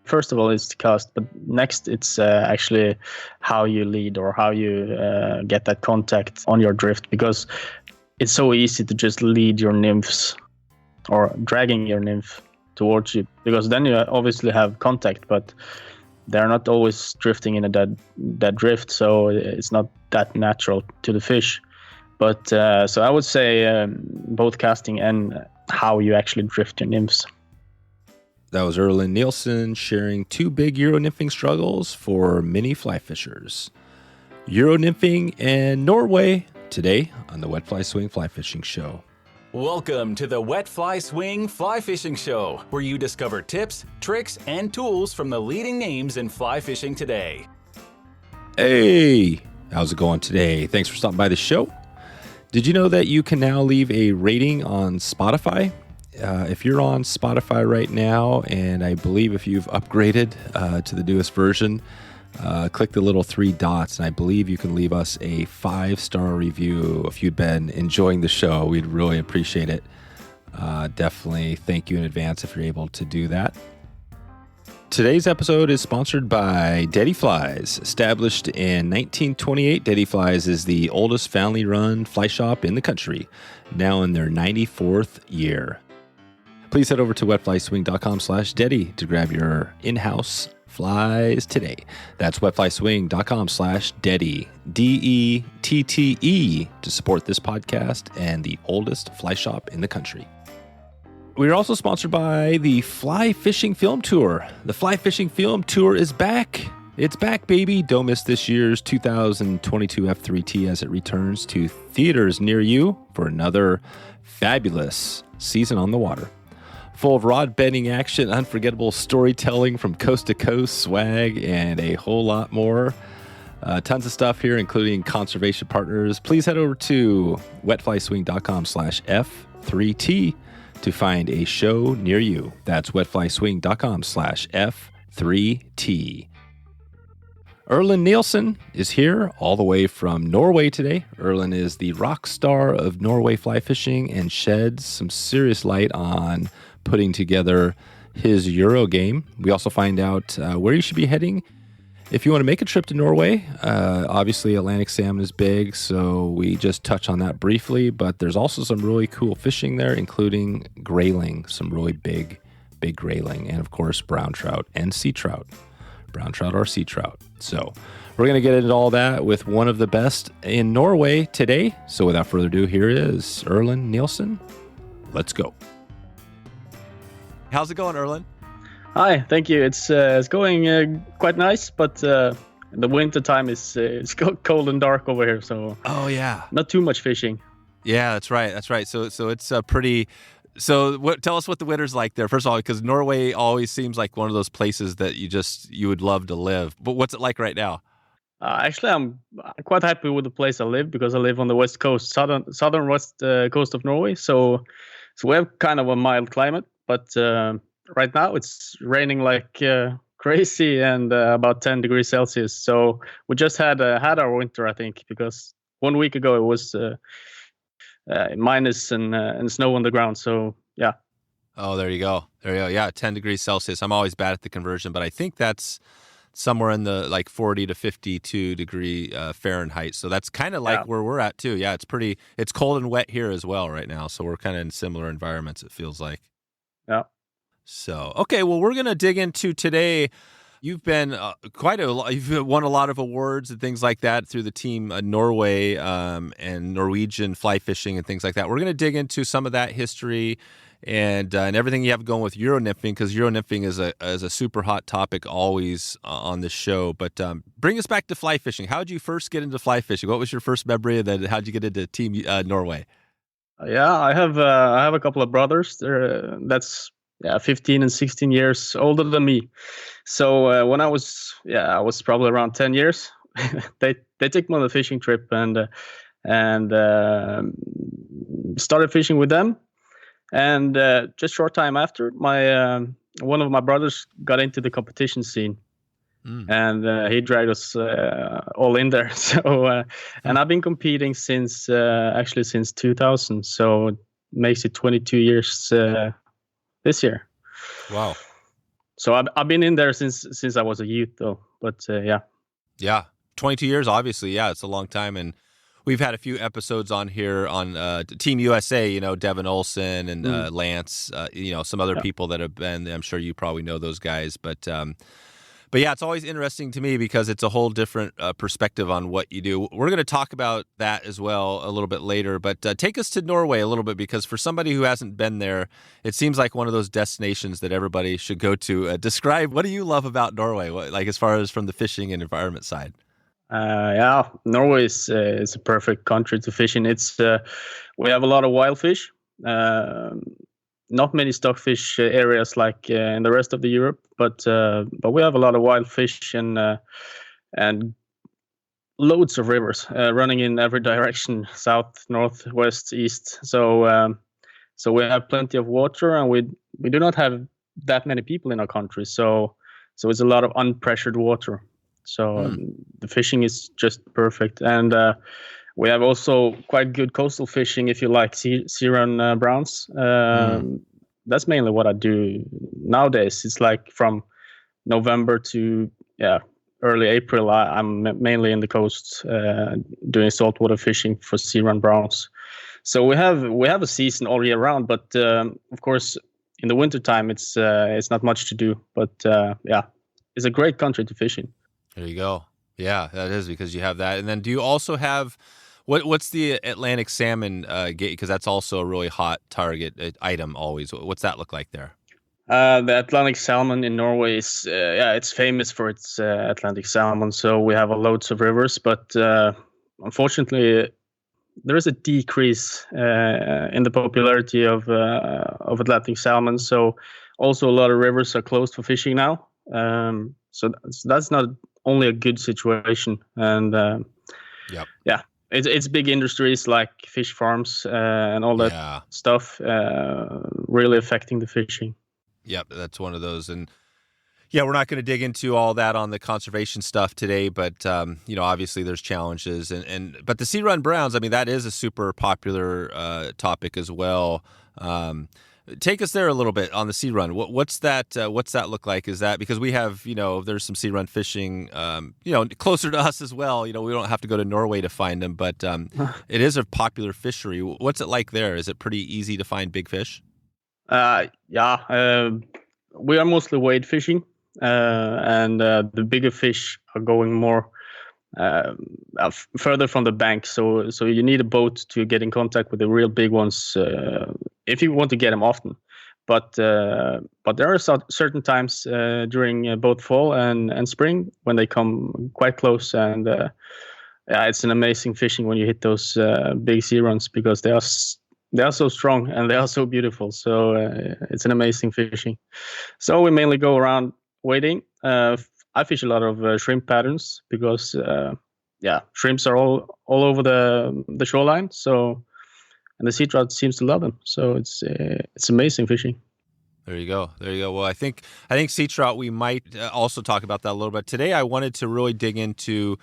first of all, it's the cast, but next it's actually how you lead or how you get that contact on your drift, because it's so easy to just lead your nymphs or dragging your nymph towards you, because then you obviously have contact, but they're not always drifting in a dead drift, so it's not that natural to the fish. But so I would say both casting and how you actually drift your nymphs. That was Erlend Nilssen sharing 2 big Euro nymphing struggles for many fly fishers. Euro nymphing in Norway today on the Wet Fly Swing Fly Fishing Show. Welcome to the Wet Fly Swing Fly Fishing Show, where you discover tips, tricks, and tools from the leading names in fly fishing today. Hey, how's it going today? Thanks for stopping by the show. Did you know that you can now leave a rating on Spotify? If you're on Spotify right now, and I believe if you've upgraded to the newest version, click the little 3 dots, and I believe you can leave us a 5-star review if you've been enjoying the show. We'd really appreciate it. Definitely thank you in advance if you're able to do that. Today's episode is sponsored by Dette Flies. Established in 1928, Dette Flies is the oldest family-run fly shop in the country, now in their 94th year. Please head over to wetflyswing.com/Dette to grab your in-house flies today. That's wetflyswing.com/Dette, Dette, to support this podcast and the oldest fly shop in the country. We're also sponsored by the Fly Fishing Film Tour. The Fly Fishing Film Tour is back. It's back, baby. Don't miss this year's 2022 F3T as it returns to theaters near you for another fabulous season on the water. Full of rod bending action, unforgettable storytelling from coast to coast, swag, and a whole lot more. Tons of stuff here, including conservation partners. Please head over to wetflyswing.com/F3T to find a show near you. That's wetflyswing.com/F3T. Erlend Nilssen is here all the way from Norway today. Erlend is the rock star of Norway fly fishing and sheds some serious light on putting together his Euro game. We also find out where you should be heading if you want to make a trip to Norway. Obviously, Atlantic salmon is big, so we just touch on that briefly, but there's also some really cool fishing there, including grayling, some really big grayling, and of course, brown trout and sea trout. Brown trout or sea trout. So we're going to get into all that with one of the best in Norway today. So without further ado, here is Erlend Nilssen. Let's go. How's it going, Erlend? Hi, thank you. It's going quite nice, but the winter time is it's cold and dark over here, so not too much fishing. Yeah, that's right. So it's pretty. So tell us what the winter's like there. First of all, because Norway always seems like one of those places that you would love to live. But what's it like right now? Actually, I'm quite happy with the place I live, because I live on the west coast, southern west coast of Norway. So we have kind of a mild climate, but right now it's raining like crazy and about 10 degrees Celsius. So we just had our winter, I think, because 1 week ago it was minus and snow on the ground. So yeah. Oh, there you go. Yeah, 10 degrees Celsius. I'm always bad at the conversion, but I think that's somewhere in the like 40 to 52 degree Fahrenheit. So that's kind of like where we're at too. Yeah, it's cold and wet here as well right now. So we're kind of in similar environments, it feels like. Yeah. So, okay, well, we're going to dig into today. You've been you've won a lot of awards and things like that through the team Norway and Norwegian fly fishing and things like that. We're going to dig into some of that history and everything you have going with Euro Nymphing, because Euro Nymphing is a super hot topic always on this show. But bring us back to fly fishing. How did you first get into fly fishing? What was your first memory of that? How did you get into Team Norway? Yeah, I have a couple of brothers. That's 15 and 16 years older than me. So when I was probably around 10 years, they took me on a fishing trip and started fishing with them. And just short time after, my one of my brothers got into the competition scene, and he dragged us all in there. So and I've been competing since 2000. So it makes it 22 years. This year. Wow. So I've been in there since I was a youth, though. But yeah. Yeah, 22 years, obviously. Yeah, it's a long time. And we've had a few episodes on here on Team USA, you know, Devin Olsen and Lance, you know, some other people that have been. I'm sure you probably know those guys. But yeah, it's always interesting to me because it's a whole different perspective on what you do. We're going to talk about that as well a little bit later. But take us to Norway a little bit, because for somebody who hasn't been there, it seems like one of those destinations that everybody should go to. Describe, what do you love about Norway, like as far as from the fishing and environment side? Yeah, Norway is a perfect country to fish in. It's we have a lot of wild fish. Not many stockfish areas like in the rest of the Europe, but we have a lot of wild fish and loads of rivers running in every direction, south, north, west, east. So we have plenty of water, and we do not have that many people in our country. So it's a lot of unpressured water. So the fishing is just perfect, and we have also quite good coastal fishing if you like SeaRun browns. That's mainly what I do nowadays. It's like from November to early April. I'm mainly in the coast doing saltwater fishing for SeaRun browns. So we have a season all year round, but of course in the wintertime it's not much to do. But it's a great country to fish in. There you go. Yeah, that is, because you have that. And then do you also have, what's the Atlantic salmon gate? Because that's also a really hot target item always. What's that look like there? The Atlantic salmon in Norway is, it's famous for its Atlantic salmon. So we have loads of rivers, but unfortunately there is a decrease in the popularity of Atlantic salmon. So also a lot of rivers are closed for fishing now. So that's not only a good situation, and it's big industries like fish farms and all that stuff really affecting the fishing. Yep, that's one of those. And yeah, we're not going to dig into all that on the conservation stuff today, but obviously there's challenges, but the SeaRun browns, I mean, that is a super popular topic as well. Take us there a little bit on the SeaRun. What's that look like? Is that because we have, there's some SeaRun fishing, closer to us as well. We don't have to go to Norway to find them, but it is a popular fishery. What's it like there? Is it pretty easy to find big fish? We are mostly wade fishing, and the bigger fish are going more further from the bank. So you need a boat to get in contact with the real big ones if you want to get them often. But there are certain times during both fall and spring when they come quite close, and it's an amazing fishing when you hit those big SeaRuns, because they are so strong and they are so beautiful. So it's an amazing fishing. So we mainly go around wading. I fish a lot of shrimp patterns because shrimps are all over the shoreline. So, and the sea trout seems to love them. So it's amazing fishing. There you go. Well, I think sea trout, we might also talk about that a little bit today. I wanted to really dig into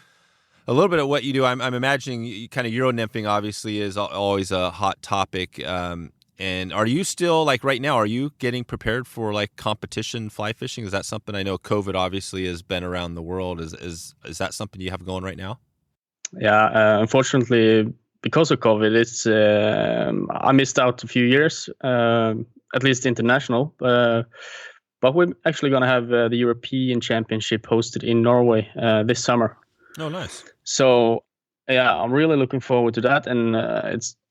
a little bit of what you do. I'm imagining kind of Euro nymphing obviously is always a hot topic. And are you still, like right now, are you getting prepared for like competition fly fishing? Is that something? I know COVID obviously has been around the world. Is that something you have going right now? Yeah, unfortunately, because of COVID, it's I missed out a few years, at least international. But we're actually going to have the European Championship hosted in Norway this summer. Oh, nice. So yeah, I'm really looking forward to that, and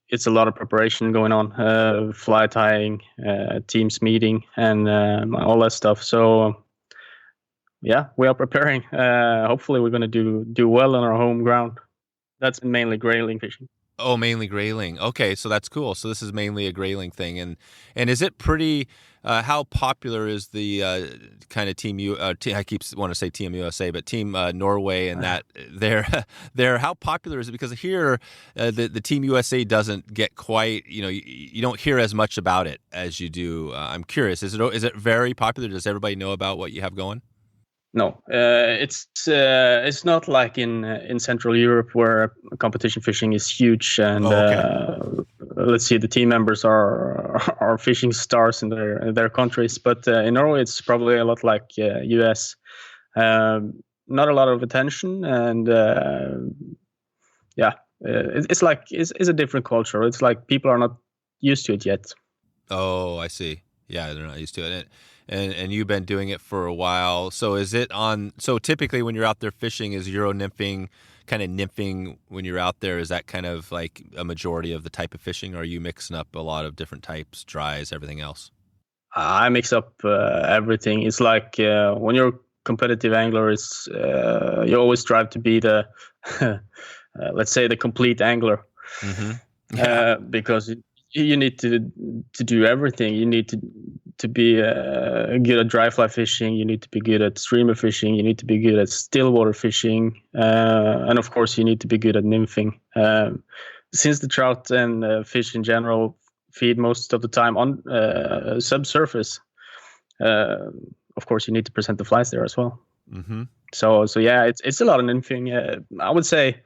it's a lot of preparation going on, fly tying, teams meeting, and all that stuff. So yeah, we are preparing. Hopefully we're going to do well on our home ground. That's mainly grayling fishing. Oh, mainly grayling. Okay, so that's cool. So this is mainly a grayling thing. And is it pretty, how popular is the kind of team, I keep want to say Team USA, but Team Norway and that there, how popular is it? Because here, the Team USA doesn't get quite, you don't hear as much about it as you do. I'm curious, is it very popular? Does everybody know about what you have going? No, it's not like in Central Europe where competition fishing is huge, and let's see, the team members are fishing stars in their countries. But in Norway, it's probably a lot like US. Not a lot of attention, and it's like it's a different culture. It's like people are not used to it yet. Oh, I see. Yeah, they're not used to it. And you've been doing it for a while. So is it on? So typically, when you're out there fishing, is Euro nymphing kind of nymphing when you're out there? Is that kind of like a majority of the type of fishing? Or are you mixing up a lot of different types, dries, everything else? I mix up everything. It's like when you're a competitive angler, it's you always strive to be the let's say the complete angler, because you need to do everything. You need to be good at dry fly fishing. You need to be good at streamer fishing. You need to be good at still water fishing, and of course, you need to be good at nymphing. Since the trout and fish in general feed most of the time on subsurface, of course, you need to present the flies there as well. Mm-hmm. So yeah, it's a lot of nymphing. I would say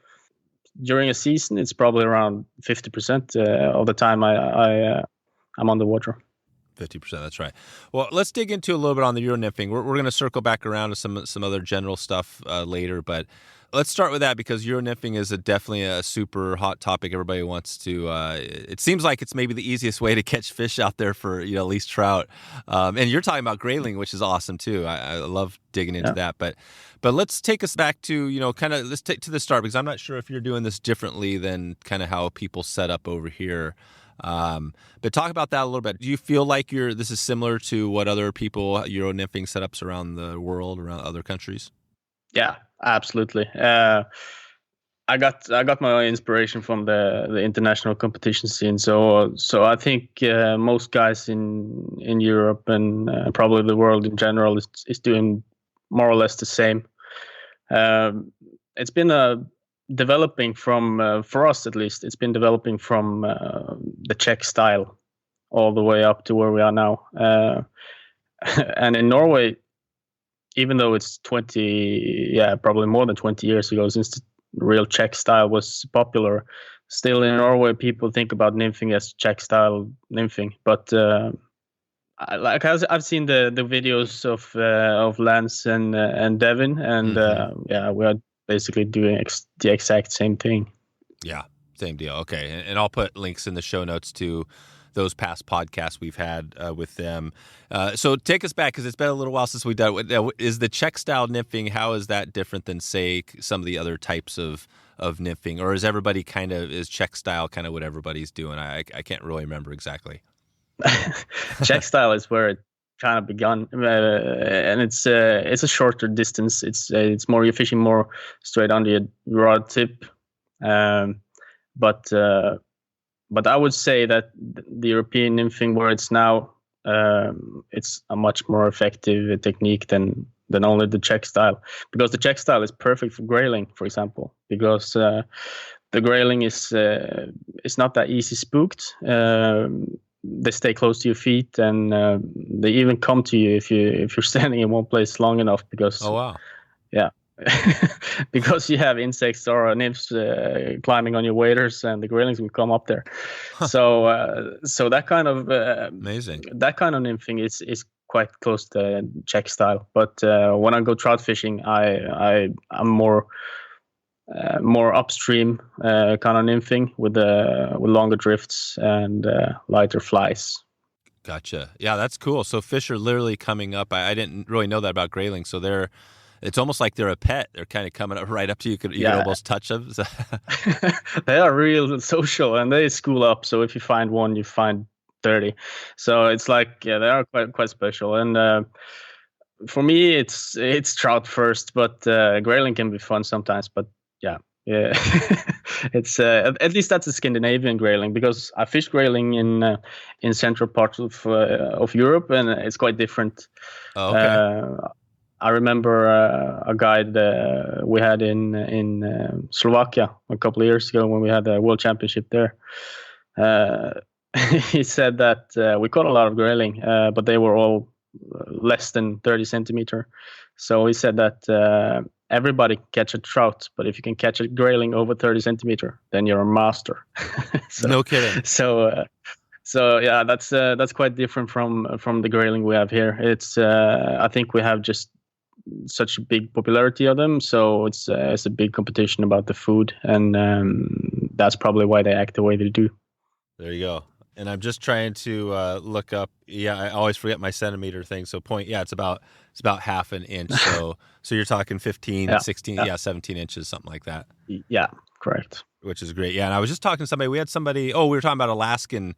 during a season, it's probably around 50% of the time I'm on the water. 50%, that's right. Well, let's dig into a little bit on the Euro nymphing. We're going to circle back around to some other general stuff later, but let's start with that because Euro nymphing is definitely a super hot topic. Everybody wants to. It seems like it's maybe the easiest way to catch fish out there for at least trout. And you're talking about grayling, which is awesome too. I love digging into that, but let's take us back to let's take to the start because I'm not sure if you're doing this differently than kind of how people set up over here. But talk about that a little bit. Do you feel like this is similar to what other people Euro nymphing setups around the world, around other countries? Yeah, absolutely. I got my inspiration from the international competition scene. So I think most guys in Europe and probably the world in general is doing more or less the same. It's been developing from, for us at least, it's been developing from the Czech style all the way up to where we are now. And in Norway, even though it's probably more than 20 years ago since the real Czech style was popular, still in Norway people think about nymphing as Czech style nymphing. But I've seen the videos of Lance and Devin, and we are basically doing the exact same thing. Yeah, same deal. Okay, and I'll put links in the show notes to those past podcasts we've had with them. So take us back, because it's been a little while since we've done it. Is the Czech style nymphing, how is that different than, say, some of the other types of nymphing? Or is everybody is Czech style kind of what everybody's doing? I can't really remember exactly. Czech style is where it kind of begun, and it's a shorter distance. It's more, you're fishing more straight on the rod tip, but I would say that the European nymphing, where it's now, it's a much more effective technique than only the Czech style, because the Czech style is perfect for grayling, for example, because the grayling is not that easy spooked. They stay close to your feet, and they even come to you if you're standing in one place long enough. Because yeah, because you have insects or nymphs climbing on your waders, and the graylings will come up there. So that kind of amazing. That kind of nymphing is quite close to Czech style. But when I go trout fishing, I'm more upstream kind of nymphing with longer drifts and lighter flies. Gotcha. Yeah, that's cool. So fish are literally coming up. I didn't really know that about grayling. So it's almost like they're a pet. They're kind of coming up right up to you. You can almost touch them. They are real social, and they school up. So if you find one, you find 30. So it's like, they are quite special. And for me, it's trout first, but grayling can be fun sometimes. But yeah, it's at least that's a Scandinavian grayling, because I fish grayling in central parts of Europe, and it's quite different. Oh, okay. I remember a guide we had in Slovakia a couple of years ago when we had a world championship there. He said that we caught a lot of grayling, but they were all less than 30 centimeter. So he said that everybody can catch a trout, but if you can catch a grayling over 30 centimeter, then you're a master. No kidding. So yeah, that's quite different from the grayling we have here. It's I think we have just such a big popularity of them, so it's a big competition about the food, and that's probably why they act the way they do. There you go. And I'm just trying to look up. Yeah, I always forget my centimeter thing. So it's about half an inch. So you're talking 15, 16, 17 inches, something like that. Yeah, correct. Which is great. Yeah, and I was just talking to somebody. We had somebody. We were talking about Alaskan.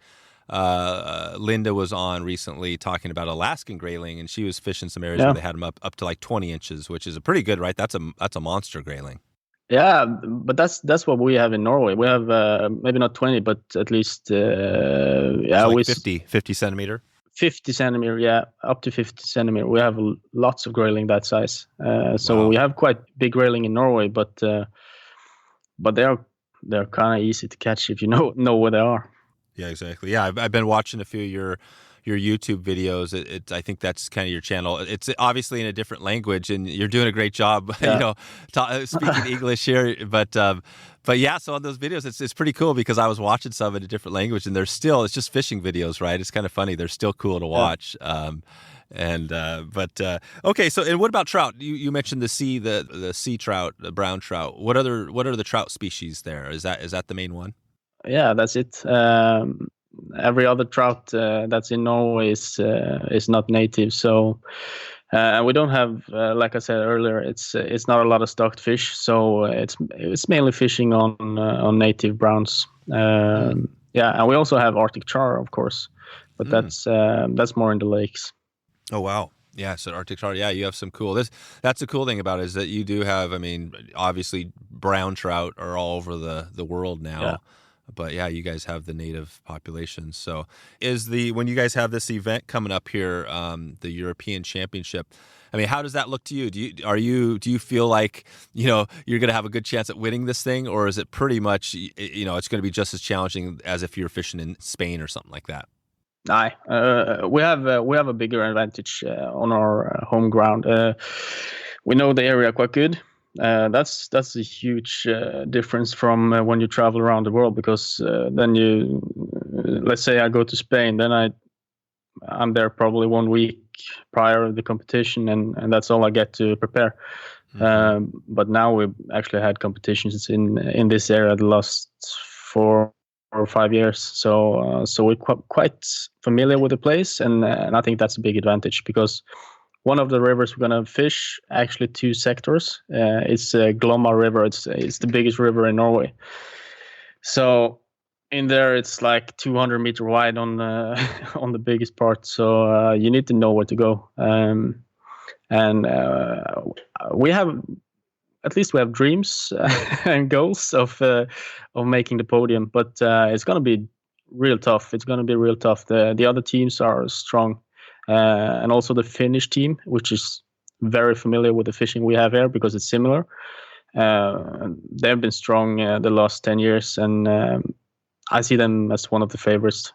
Linda was on recently talking about Alaskan grayling, and she was fishing some areas where they had them up to like 20 inches, which is a pretty good, right? That's a monster grayling. Yeah, but that's what we have in Norway. We have maybe not 20, but at least like 50 centimeter. 50 centimeter, yeah, up to 50 centimeter. We have lots of grayling that size. So wow. We have quite big grayling in Norway, but they're kind of easy to catch if you know where they are. Yeah, exactly. Yeah, I've been watching a few of your YouTube videos. I think that's kind of your channel. It's obviously in a different language, and you're doing a great job, speaking English here. But yeah, so on those videos, it's pretty cool because I was watching some in a different language, and it's just fishing videos, right? It's kind of funny. They're still cool to watch. Okay. So, and what about trout? You mentioned the sea trout, the brown trout. What are the trout species there? Is that the main one? Yeah, that's it. Every other trout that's in Norway is not native. So we don't have, like I said earlier, it's not a lot of stocked fish. So it's mainly fishing on native browns. Yeah, and we also have Arctic char, of course, but that's more in the lakes. Oh wow. Yeah, so Arctic char. Yeah, you have some cool. That's the cool thing about it is that you do have. I mean, obviously brown trout are all over the world now. Yeah. But yeah, you guys have the native population. So when you guys have this event coming up here, the European Championship, I mean, how does that look to you? Do you feel like, you're going to have a good chance at winning this thing, or is it pretty much, it's going to be just as challenging as if you're fishing in Spain or something like that? Aye, we have a bigger advantage on our home ground. We know the area quite good. That's a huge difference from when you travel around the world, because then let's say I go to Spain, then I'm there probably 1 week prior to the competition, and that's all I get to prepare. Mm-hmm. But now we've actually had competitions in this area the last 4 or 5 years, so we're quite familiar with the place, and I think that's a big advantage, because one of the rivers we're gonna fish, actually 2 sectors. It's Glomma River. It's the biggest river in Norway. So in there, it's like 200 meter wide on the biggest part. So you need to know where to go. And we have dreams and goals of making the podium, but it's gonna be real tough. The other teams are strong. And also the Finnish team, which is very familiar with the fishing we have here because it's similar. They've been strong the last 10 years, and I see them as one of the favorites.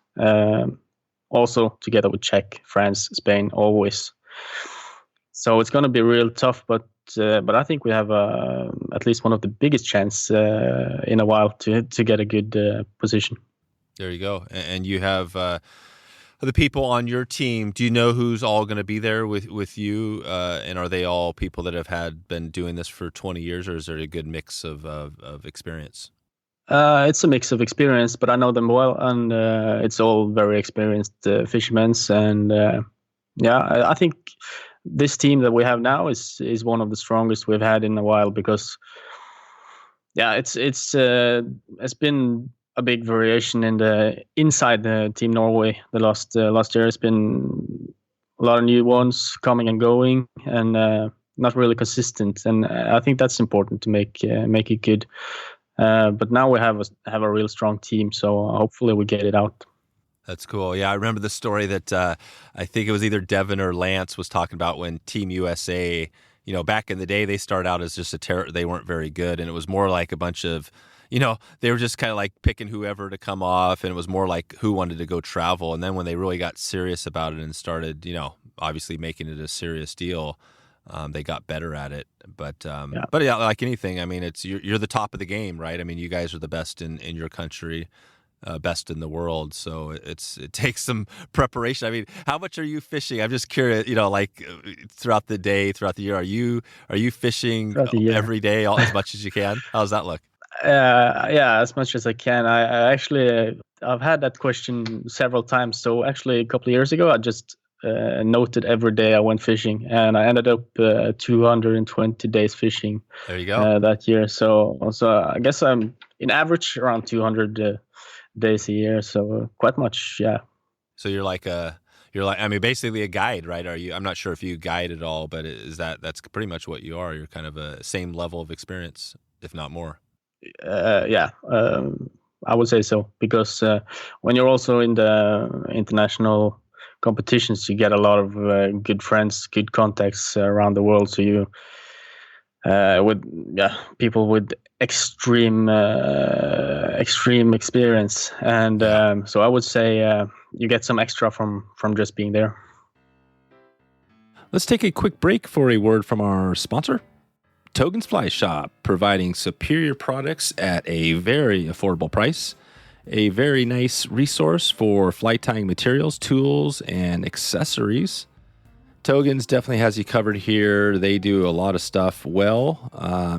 Also together with Czech, France, Spain, always. So it's going to be real tough, but I think we have at least one of the biggest chance in a while to get a good position. There you go. And you have the people on your team. Do you know who's all going to be there with you? And are they all people that have been doing this for 20 years, or is there a good mix of experience? It's a mix of experience, but I know them well, and it's all very experienced fishermen. And I think this team that we have now is one of the strongest we've had in a while, because it's been a big variation inside the Team Norway. The last year has been a lot of new ones coming and going, and not really consistent. And I think that's important to make it good. But now we have a real strong team, so hopefully we get it out. That's cool. Yeah, I remember the story that I think it was either Devin or Lance was talking about when Team USA, back in the day, they started out as just they weren't very good, and it was more like a bunch of they were just kind of like picking whoever to come off, and it was more like who wanted to go travel. And then when they really got serious about it and started, obviously making it a serious deal, they got better at it. But yeah, like anything, I mean, it's you're the top of the game, right? I mean, you guys are the best in your country. Best in the world, so it takes some preparation. I mean, how much are you fishing? I'm just curious. Like throughout the day, throughout the year, are you fishing every day, as much as you can? How does that look? Yeah, as much as I can. I actually I've had that question several times. So actually, a couple of years ago, I just noted every day I went fishing, and I ended up 220 days fishing. There you go. That year. So I guess I'm in average around 200. Days a year, so quite much, yeah. So you're like I mean, basically a guide, right? Are you? I'm not sure if you guide at all, but that's pretty much what you are. You're kind of a same level of experience, if not more. Yeah, I would say so, because when you're also in the international competitions, you get a lot of good friends, good contacts around the world. So you people with extreme experience, and so I would say you get some extra from just being there. Let's take a quick break for a word from our sponsor, Togen's Fly Shop, providing superior products at a very affordable price. A very nice resource for fly tying materials, tools, and accessories. Togen's definitely has you covered here. They do a lot of stuff well,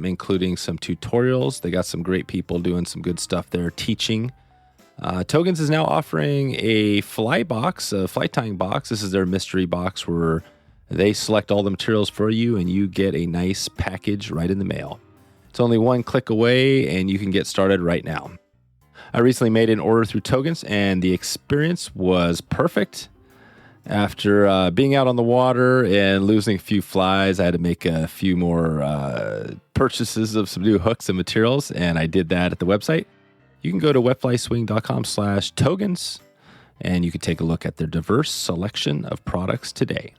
including some tutorials. They got some great people doing some good stuff there teaching. Togen's is now offering a fly box, a fly tying box. This is their mystery box where they select all the materials for you and you get a nice package right in the mail. It's only one click away and you can get started right now. I recently made an order through Togen's and the experience was perfect. After being out on the water and losing a few flies, I had to make a few more purchases of some new hooks and materials, and I did that at the website. You can go to wetflyswing.com/Togens, and you can take a look at their diverse selection of products today.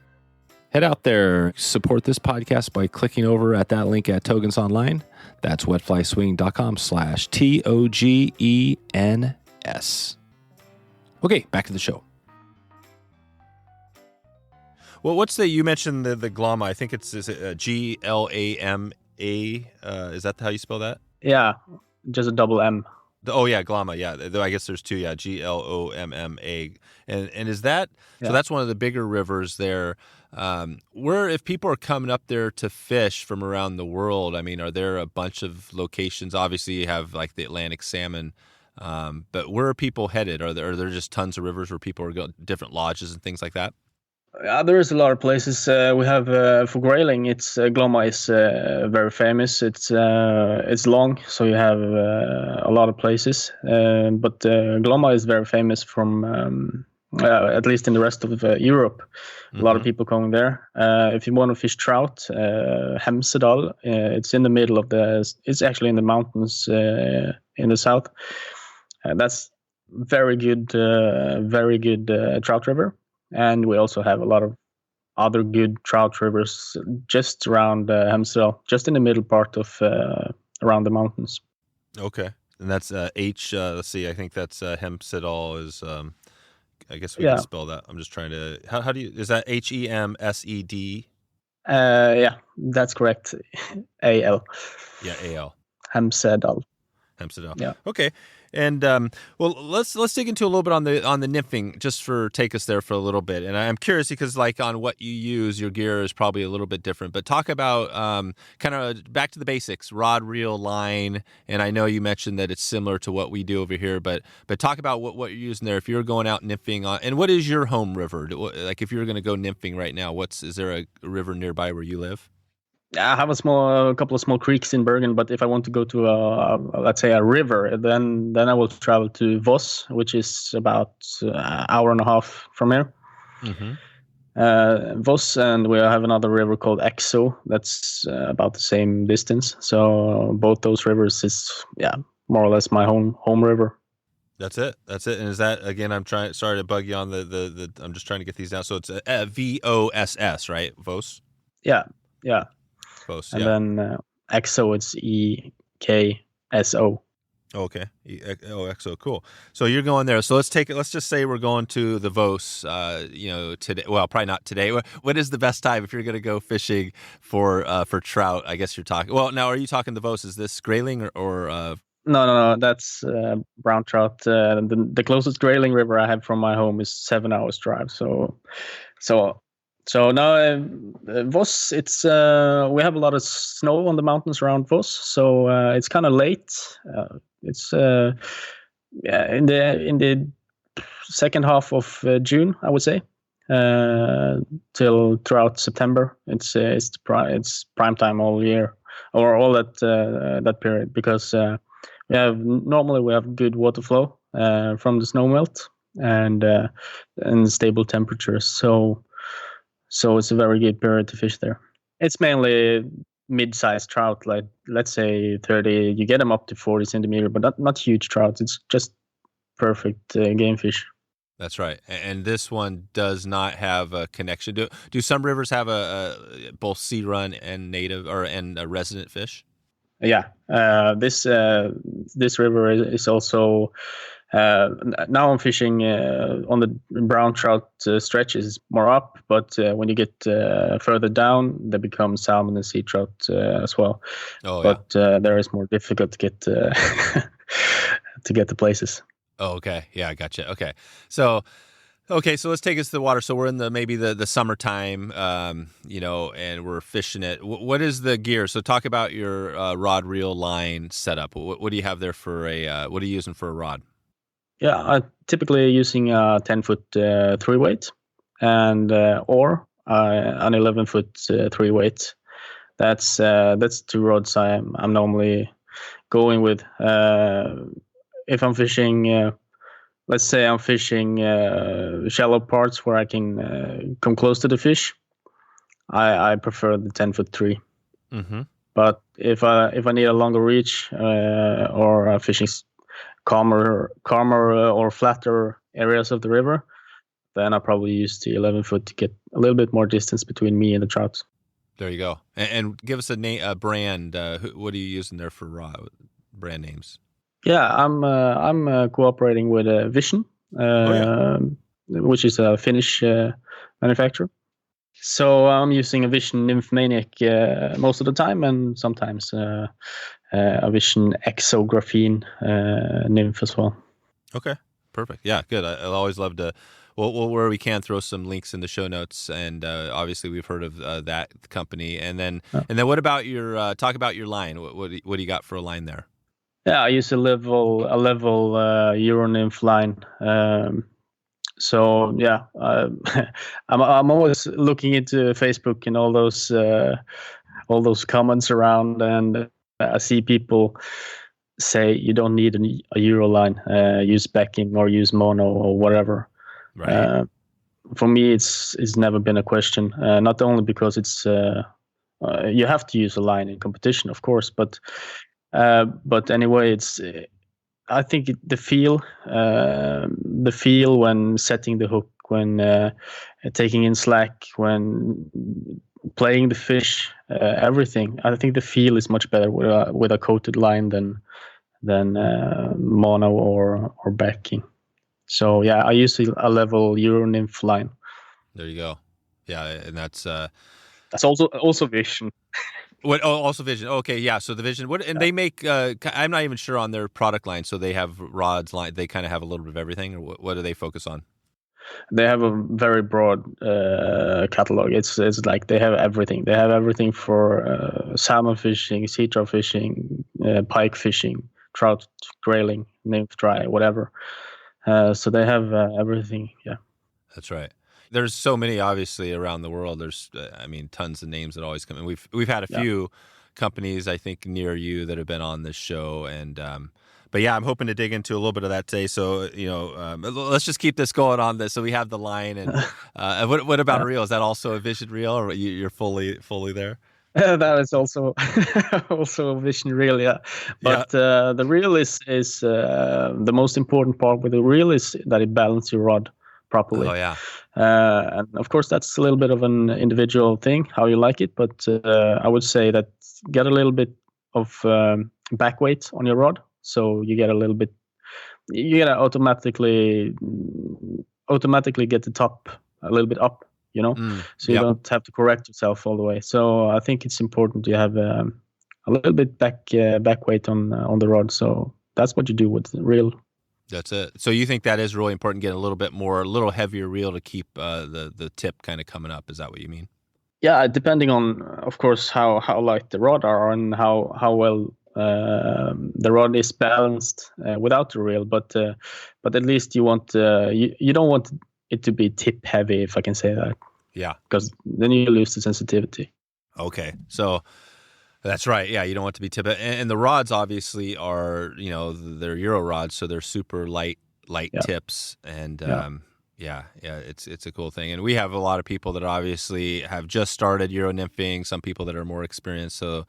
Head out there, support this podcast by clicking over at that link at Togens Online. That's wetflyswing.com/TOGENS. Okay, back to the show. Well, you mentioned the Glomma? I think is it Glama? Is that how you spell that? Yeah, just a double M. Yeah, Glomma. Yeah, I guess there's two. Yeah, Glomma. And is that so? That's one of the bigger rivers there. Where if people are coming up there to fish from around the world, I mean, are there a bunch of locations? Obviously, you have like the Atlantic salmon. But where are people headed? Are there just tons of rivers where people are going, different lodges and things like that? Yeah, there is a lot of places. We have for Grayling, Glomma is very famous. It's long, so you have a lot of places. But Glomma is very famous from at least in the rest of Europe. A lot of people going there. If you want to fish trout, Hemsedal, it's in the middle of it's actually in the mountains in the south. That's very good trout river. And we also have a lot of other good trout rivers just around Hemsedal, just in the middle part of around the mountains. Okay, and that's let's see, I think that's Hemsedal is. I guess we can spell that. I'm just trying to. How do you? Is that Hemsed? Yeah, that's correct. AL. Yeah, AL. Hemsedal. Yeah. Okay. And well, let's dig into a little bit on the nymphing, just take us there for a little bit. And I'm curious because like on what you use, your gear is probably a little bit different. But talk about kind of back to the basics: rod, reel, line. And I know you mentioned that it's similar to what we do over here, but talk about what you're using there. If you're going out nymphing on, and what is your home river? Like if you're going to go nymphing right now, is there a river nearby where you live? I have a couple of small creeks in Bergen, but if I want to go to let's say a river, then I will travel to Voss, which is about an hour and a half from here. Voss, and we have another river called Ekso. That's about the same distance. So both those rivers is more or less my home river. That's it. And is that again? Sorry to bug you on the. I'm just trying to get these down. So it's VOSS, right? Voss. Yeah. Voss, and then EXO, it's EKSO. Okay. Exo, cool. So you're going there. So let's just say we're going to the Voss, today. Well, probably not today. What is the best time if you're going to go fishing for trout? I guess you're talking. Well, now, are you talking the Voss? Is this Grayling or No. That's brown trout. The closest Grayling River I have from my home is 7 hours drive. So now Voss, it's we have a lot of snow on the mountains around Voss, so it's kind of late. It's in the second half of June, I would say, till throughout September. It's prime time all year, or all that period, because normally we have good water flow from the snow melt and stable temperatures. So it's a very good period to fish there. It's mainly mid-sized trout, like let's say 30. You get them up to 40 centimeter, but not huge trout. It's just perfect game fish. That's right. And this one does not have a connection. Do some rivers have a both sea-run and native and a resident fish? Yeah. This river is also. Now I'm fishing on the brown trout stretch is more up, but when you get further down, they become salmon and sea trout as well. Oh, but there is more difficult to get to get the places. Oh, okay. Yeah, I gotcha. Okay. So let's take us to the water. So we're in maybe the summertime, and we're fishing it. What is the gear? So talk about your rod, reel, line setup. What do you have there for what are you using for a rod? Yeah, I'm typically using a 10-foot 3-weight and or an 11-foot 3-weight. That's two rods I'm normally going with. If I'm fishing, let's say I'm fishing shallow parts where I can come close to the fish, I prefer the 10-foot 3. Mm-hmm. But if I need a longer reach or fishing calmer or flatter areas of the river, then I probably use the 11-foot to get a little bit more distance between me and the trouts. There you go. And give us a brand. What are you using there for brand names? Yeah, I'm cooperating with Vision, which is a Finnish manufacturer. So I'm using a Vision Nymph Maniac most of the time, and sometimes a Vision Ekso Graphene Nymph as well. Okay, perfect. Yeah, good. I'll always love to. Well, where we can throw some links in the show notes, and obviously we've heard of that company. And then what about your talk about your line? What do you got for a line there? Yeah, I use a level Euro Nymph line. So yeah, I'm always looking into Facebook and all those comments around, and I see people say you don't need a Euro line, use backing or use mono or whatever. Right. For me, it's never been a question. Not only because it's you have to use a line in competition, of course, but anyway, it's. I think the feel when setting the hook, when taking in slack, when playing the fish, everything. I think the feel is much better with a coated line than mono or backing. So yeah, I use a level Euro Nymph line. There you go. Yeah, and that's also Vision. What? Oh, also Vision. Okay, yeah. So the Vision. What? And they make. I'm not even sure on their product line. So they have rods line. They kind of have a little bit of everything. Or what do they focus on? They have a very broad catalog. It's like they have everything. They have everything for salmon fishing, sea trout fishing, pike fishing, trout, grayling, nymph, dry, whatever. So they have everything. Yeah, that's right. There's so many, obviously, around the world. There's, tons of names that always come in. We've had a few companies, I think, near you that have been on this show, and but yeah, I'm hoping to dig into a little bit of that today. So let's just keep this going on this. So we have the line, and what about a reel? Is that also a Vision reel, or you're fully there? That is also a Vision reel, yeah. But the reel is the most important part with the reel is that it balances your rod properly. Oh yeah. And of course, that's a little bit of an individual thing, how you like it. But I would say that get a little bit of back weight on your rod. so you get a little bit. You get automatically get the top a little bit up, so you don't have to correct yourself all the way. So I think it's important to have a little bit back weight on the rod. So that's what you do with the reel. That's it. So you think that is really important, getting a little heavier reel to keep the tip kind of coming up. Is that what you mean? Yeah, depending on, of course, how light the rod are and how well the rod is balanced without the reel. But at least you want you don't want it to be tip heavy, if I can say that. Yeah. Because then you lose the sensitivity. Okay, so that's right. Yeah, you don't want it to be tip, and the rods obviously are, they're Euro rods, so they're super light tips, and it's a cool thing. And we have a lot of people that obviously have just started Euro nymphing, some people that are more experienced. So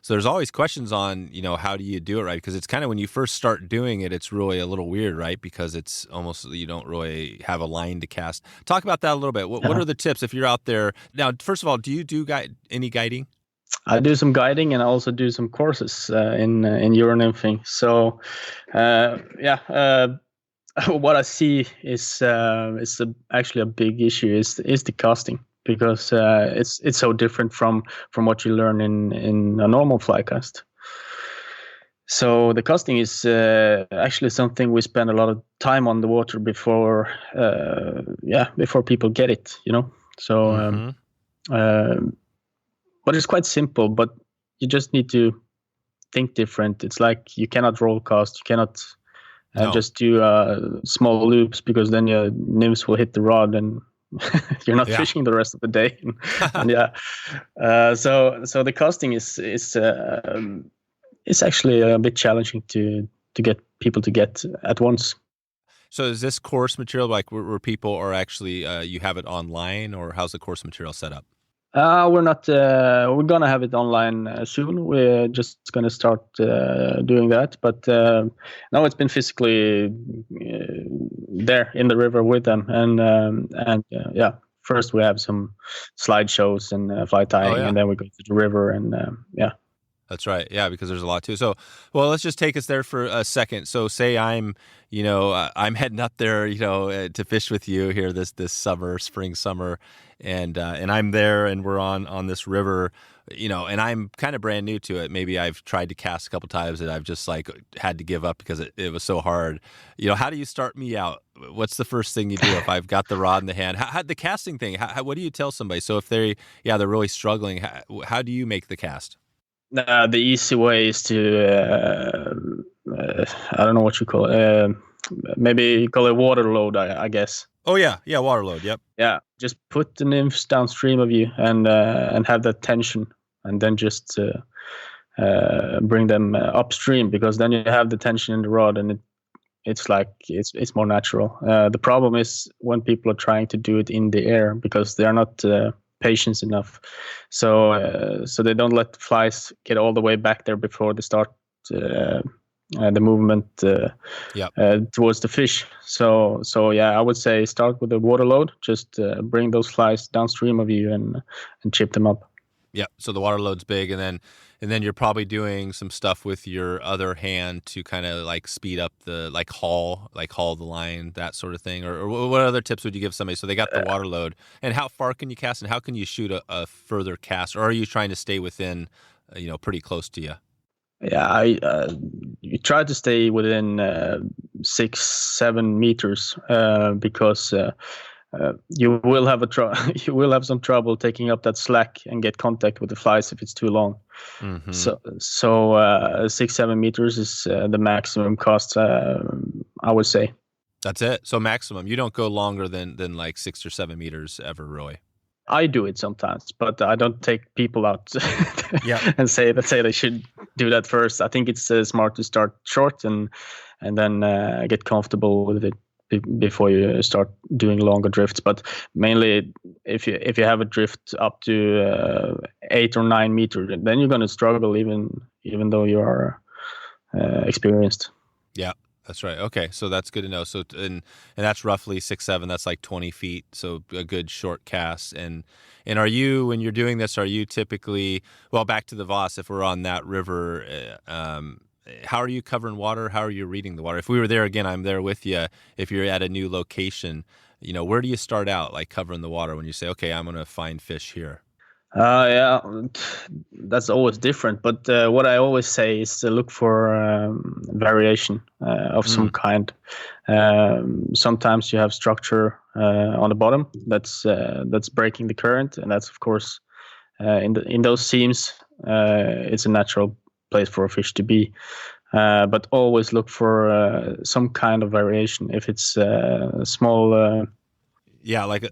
there's always questions on, how do you do it right? Because it's kind of when you first start doing it, it's really a little weird, right? Because it's almost, you don't really have a line to cast. Talk about that a little bit. What are the tips if you're out there? Now, first of all, do you do any guiding? I do some guiding, and I also do some courses in Euro nymphing. So, what I see is actually a big issue is the casting, because it's so different from what you learn in a normal fly cast. So the casting is actually something we spend a lot of time on the water before people get it, So, but it's quite simple. But you just need to think different. It's like you cannot roll cast. You cannot just do small loops, because then your nymphs will hit the rod and you're not fishing the rest of the day. So the casting is actually a bit challenging to get people to get at once. So is this course material like where people are actually you have it online, or how's the course material set up? We're not. We're gonna have it online soon. We're just gonna start doing that. But now it's been physically there in the river with them, and First we have some slideshows and fly tying, and then we go to the river, and That's right. Yeah, because there's a lot too. So, well, let's just take us there for a second. So, say I'm heading up there, to fish with you here this summer, spring, summer, and I'm there, and we're on this river, and I'm kind of brand new to it. Maybe I've tried to cast a couple times and I've just had to give up because it was so hard. How do you start me out? What's the first thing you do if I've got the rod in the hand? How the casting thing? What do you tell somebody? So if they're really struggling, how do you make the cast? The easy way is to I don't know what you call it. Maybe you call it water load, I guess. Oh yeah, water load. Yep. Yeah, just put the nymphs downstream of you and have that tension, and then just bring them upstream, because then you have the tension in the rod, and it's more natural. The problem is when people are trying to do it in the air, because they are not patience enough, so they don't let the flies get all the way back there before they start the movement towards the fish. So I would say start with the water load. Just bring those flies downstream of you and chip them up. Yeah. So the water load's big, and then you're probably doing some stuff with your other hand to kind of speed up the haul the line, that sort of thing. Or what other tips would you give somebody? So they got the water load, and how far can you cast, and how can you shoot a further cast, or are you trying to stay within, pretty close to you? Yeah, you try to stay within 6-7 meters because you will have some trouble taking up that slack and get contact with the flies if it's too long. Mm-hmm. So 6-7 meters is the maximum cost, I would say. That's it. So maximum. You don't go longer than 6 or 7 meters ever, really. I do it sometimes, but I don't take people out and say they should do that first. I think it's smart to start short and then get comfortable with it before you start doing longer drifts. But mainly, if you have a drift up to 8 or 9 meters, then you're going to struggle even though you are experienced. Yeah. That's right. Okay, so that's good to know. So and that's roughly 6-7. That's 20 feet. So a good short cast. And are you, when you're doing this, are you typically, well, back to the Voss, if we're on that river, how are you covering water? How are you reading the water? If we were there again, I'm there with you. If you're at a new location, where do you start out, like covering the water when you say, okay, I'm going to find fish here? Yeah, that's always different. But what I always say is to look for variation of some kind. Sometimes you have structure on the bottom that's breaking the current, and that's of course in those seams. It's a natural place for a fish to be. But always look for some kind of variation. If it's small. Yeah, like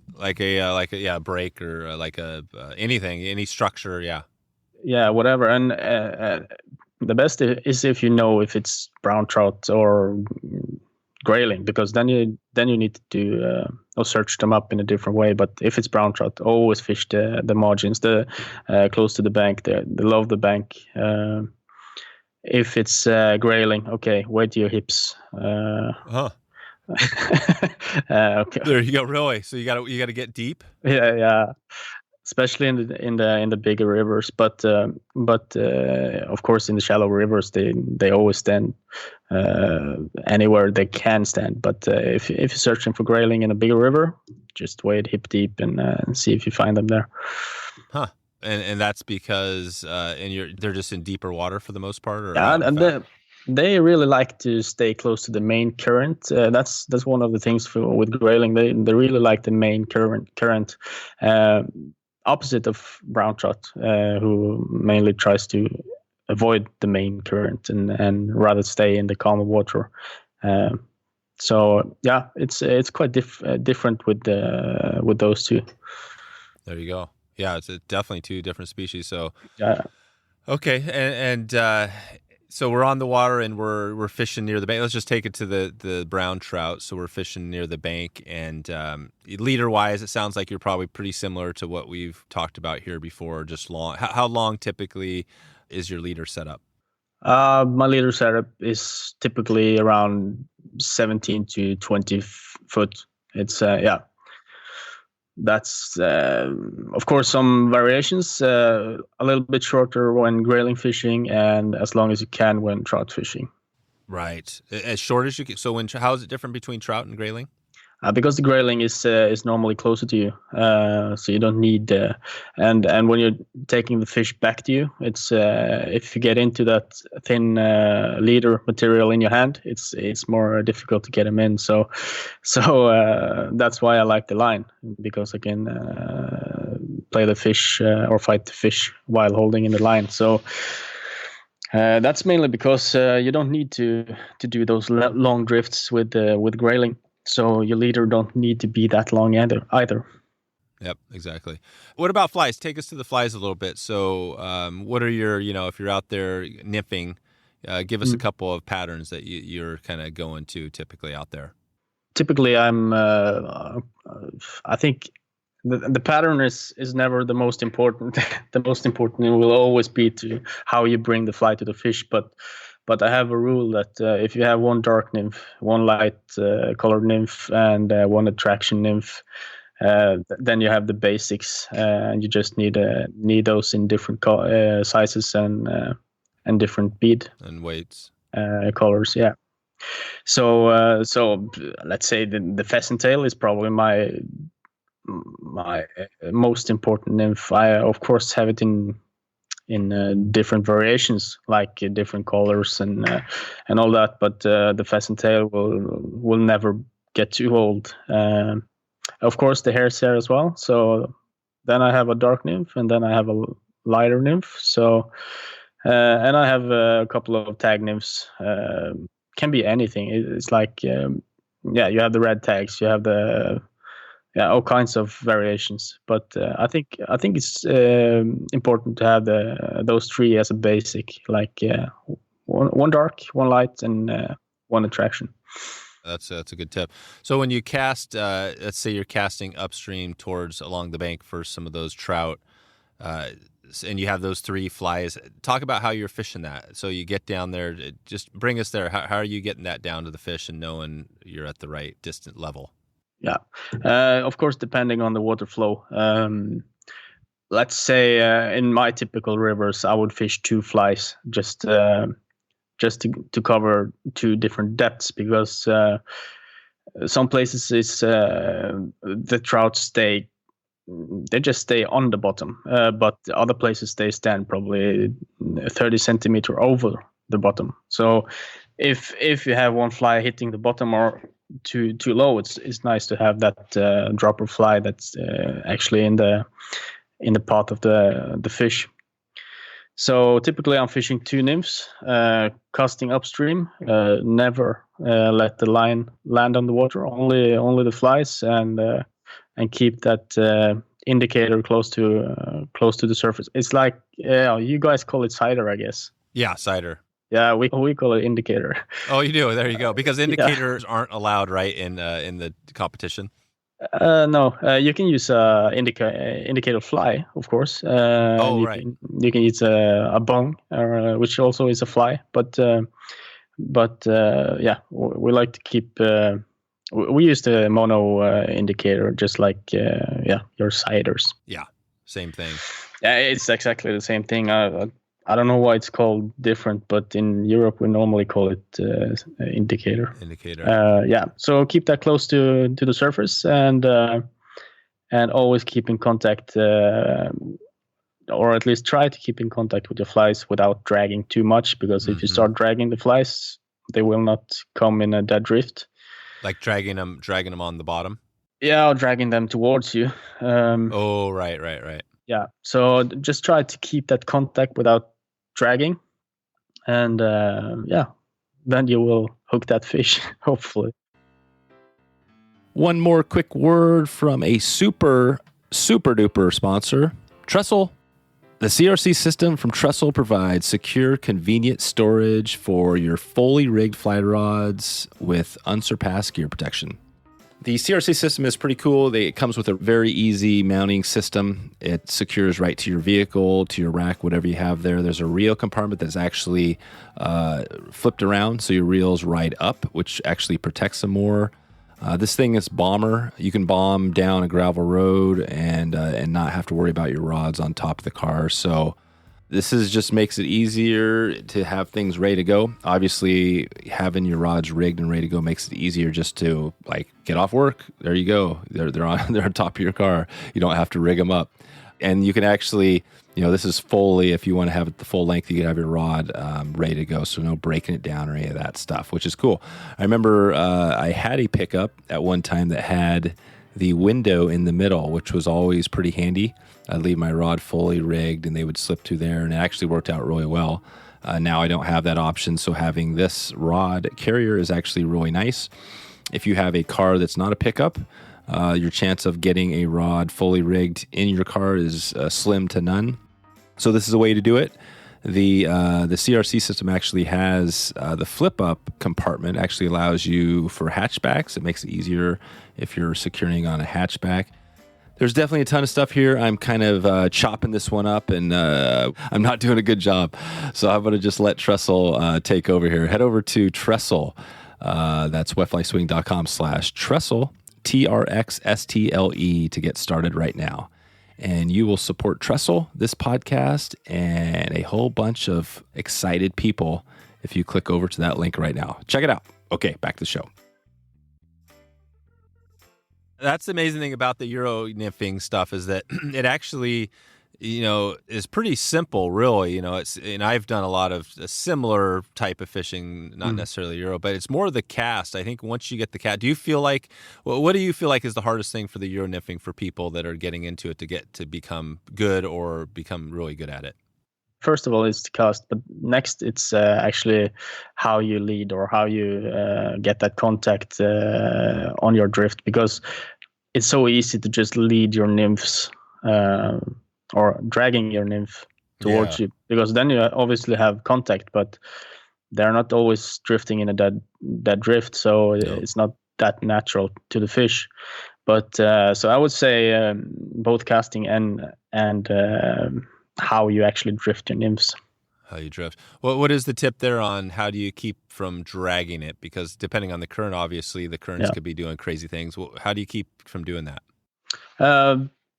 a break or like anything, any structure. Yeah, whatever. And the best is if you know if it's brown trout or grayling, because then you need to do or search them up in a different way. But if it's brown trout, always fish the margins, the close to the bank, the low of the bank. If it's grayling, okay, wait your hips. Okay. There you go. Really? So you got to get deep. Yeah. Especially in the bigger rivers, but of course in the shallow rivers they always stand anywhere they can stand. But if you're searching for grayling in a bigger river, just wade hip deep and see if you find them there. Huh. And that's because they're just in deeper water for the most part, or and they really like to stay close to the main current. That's one of the things with grayling. They really like the main current. Opposite of brown trout, who mainly tries to avoid the main current and rather stay in the calmer water. So yeah, it's quite different with those two. There you go. Yeah, it's definitely two different species. So yeah. Okay, and so we're on the water and we're fishing near the bank. Let's just take it to the brown trout. So we're fishing near the bank, and leader wise, it sounds like you're probably pretty similar to what we've talked about here before. Just long. How long typically is your leader setup? My leader setup is typically around 17 to 20 foot. It's That's of course some variations. A little bit shorter when grayling fishing, and as long as you can when trout fishing. Right, as short as you can. So how is it different between trout and grayling? Because the grayling is normally closer to you, so you don't need. And when you're taking the fish back to you, it's if you get into that thin leader material in your hand, it's more difficult to get them in. So that's why I like the line, because I can play the fish or fight the fish while holding in the line. So. That's mainly because you don't need to do those long drifts with grayling. So your leader don't need to be that long either. Yep, exactly. What about flies? Take us to the flies a little bit. So what are your, if you're out there nymphing, give us a couple of patterns that you're kind of going to typically out there. Typically, I think the pattern is never the most important. The most important will always be to how you bring the fly to the fish. But I have a rule that if you have one dark nymph, one light colored nymph, and one attraction nymph, then you have the basics. And you just need those in different sizes and different bead and weights, colors. Yeah. So let's say the Pheasant Tail is probably my most important nymph. I of course have it in different variations, like different colors and all that. But the Pheasant Tail will never get too old. Of course, the hair's there as well. So then I have a dark nymph, and then I have a lighter nymph. So and I have a couple of tag nymphs. Can be anything. It's like you have the red tags. You have the all kinds of variations, but I think it's important to have those three as a basic, like one dark, one light, and one attraction. That's a good tip. So when you cast, let's say you're casting upstream towards along the bank for some of those trout, and you have those three flies. Talk about how you're fishing that. So you get down there. Just bring us there. How are you getting that down to the fish and knowing you're at the right distant level? Yeah, of course, depending on the water flow. Let's say in my typical rivers, I would fish two flies, just just to cover 2 different depths, because some places is the trout they just stay on the bottom, but other places they stand probably 30 centimeter over the bottom. So if you have one fly hitting the bottom or too low, it's nice to have that dropper fly that's actually in the path of the fish. So typically I'm fishing 2 nymphs, casting upstream, never let the line land on the water, only the flies, and keep that indicator close to the surface. It's like you guys call it cider, I guess. Yeah, cider. Yeah, we call it indicator. Oh, you do? There you go. Because indicators aren't allowed, right, in the competition? No, you can use indicator fly, of course. Right. You can use a bung, which also is a fly. But yeah, we like to keep. We use the mono indicator, just like your ciders. Yeah, same thing. Yeah, it's exactly the same thing. I don't know why it's called different, but in Europe we normally call it indicator. Indicator. Yeah, so keep that close to the surface, and always keep in contact, or at least try to keep in contact with the flies without dragging too much, because if you start dragging the flies, they will not come in a dead drift. Like dragging them on the bottom? Yeah, or dragging them towards you. Right. Yeah, so just try to keep that contact without dragging, and then you will hook that fish, hopefully. One more quick word from a super duper sponsor, Trxstle. The CRC system from Trxstle provides secure, convenient storage for your fully rigged fly rods with unsurpassed gear protection. The CRC system is pretty cool. It comes with a very easy mounting system. It secures right to your vehicle, to your rack, whatever you have there. There's a reel compartment that's actually flipped around, so your reel's right up, which actually protects them more. This thing is bomber. You can bomb down a gravel road and not have to worry about your rods on top of the car. So this just makes it easier to have things ready to go. Obviously, having your rods rigged and ready to go makes it easier just to get off work. There you go. They're on top of your car. You don't have to rig them up. And you can actually, this is fully, if you want to have it the full length, you can have your rod ready to go. So no breaking it down or any of that stuff, which is cool. I remember I had a pickup at one time that had the window in the middle, which was always pretty handy. I'd leave my rod fully rigged and they would slip through there, and it actually worked out really well. Now I don't have that option, so having this rod carrier is actually really nice. If you have a car that's not a pickup, your chance of getting a rod fully rigged in your car is slim to none. So this is a way to do it. The CRC system actually has the flip-up compartment actually allows you for hatchbacks. It makes it easier if you're securing on a hatchback. There's definitely a ton of stuff here. I'm kind of chopping this one up, and I'm not doing a good job. So I'm going to just let Trxstle take over here. Head over to Trxstle. That's wetflyswing.com/Trxstle, Trxstle, to get started right now. And you will support Trxstle, this podcast, and a whole bunch of excited people if you click over to that link right now. Check it out. Okay, back to the show. That's the amazing thing about the Euro Nymphing stuff is that it actually, is pretty simple, really. And I've done a lot of a similar type of fishing, not necessarily Euro, but it's more the cast. I think once you get the cast, what do you feel like is the hardest thing for the Euro Nymphing for people that are getting into it to get to become good or become really good at it? First of all, it's the cast, but next it's actually how you lead or how you get that contact on your drift, because it's so easy to just lead your nymphs or dragging your nymph towards you, because then you obviously have contact, but they're not always drifting in a dead drift, so it's not that natural to the fish. But so I would say both casting and how you actually drift your nymphs. How you drift. What is the tip there on how do you keep from dragging it? Because depending on the current, obviously the currents could be doing crazy things. How do you keep from doing that?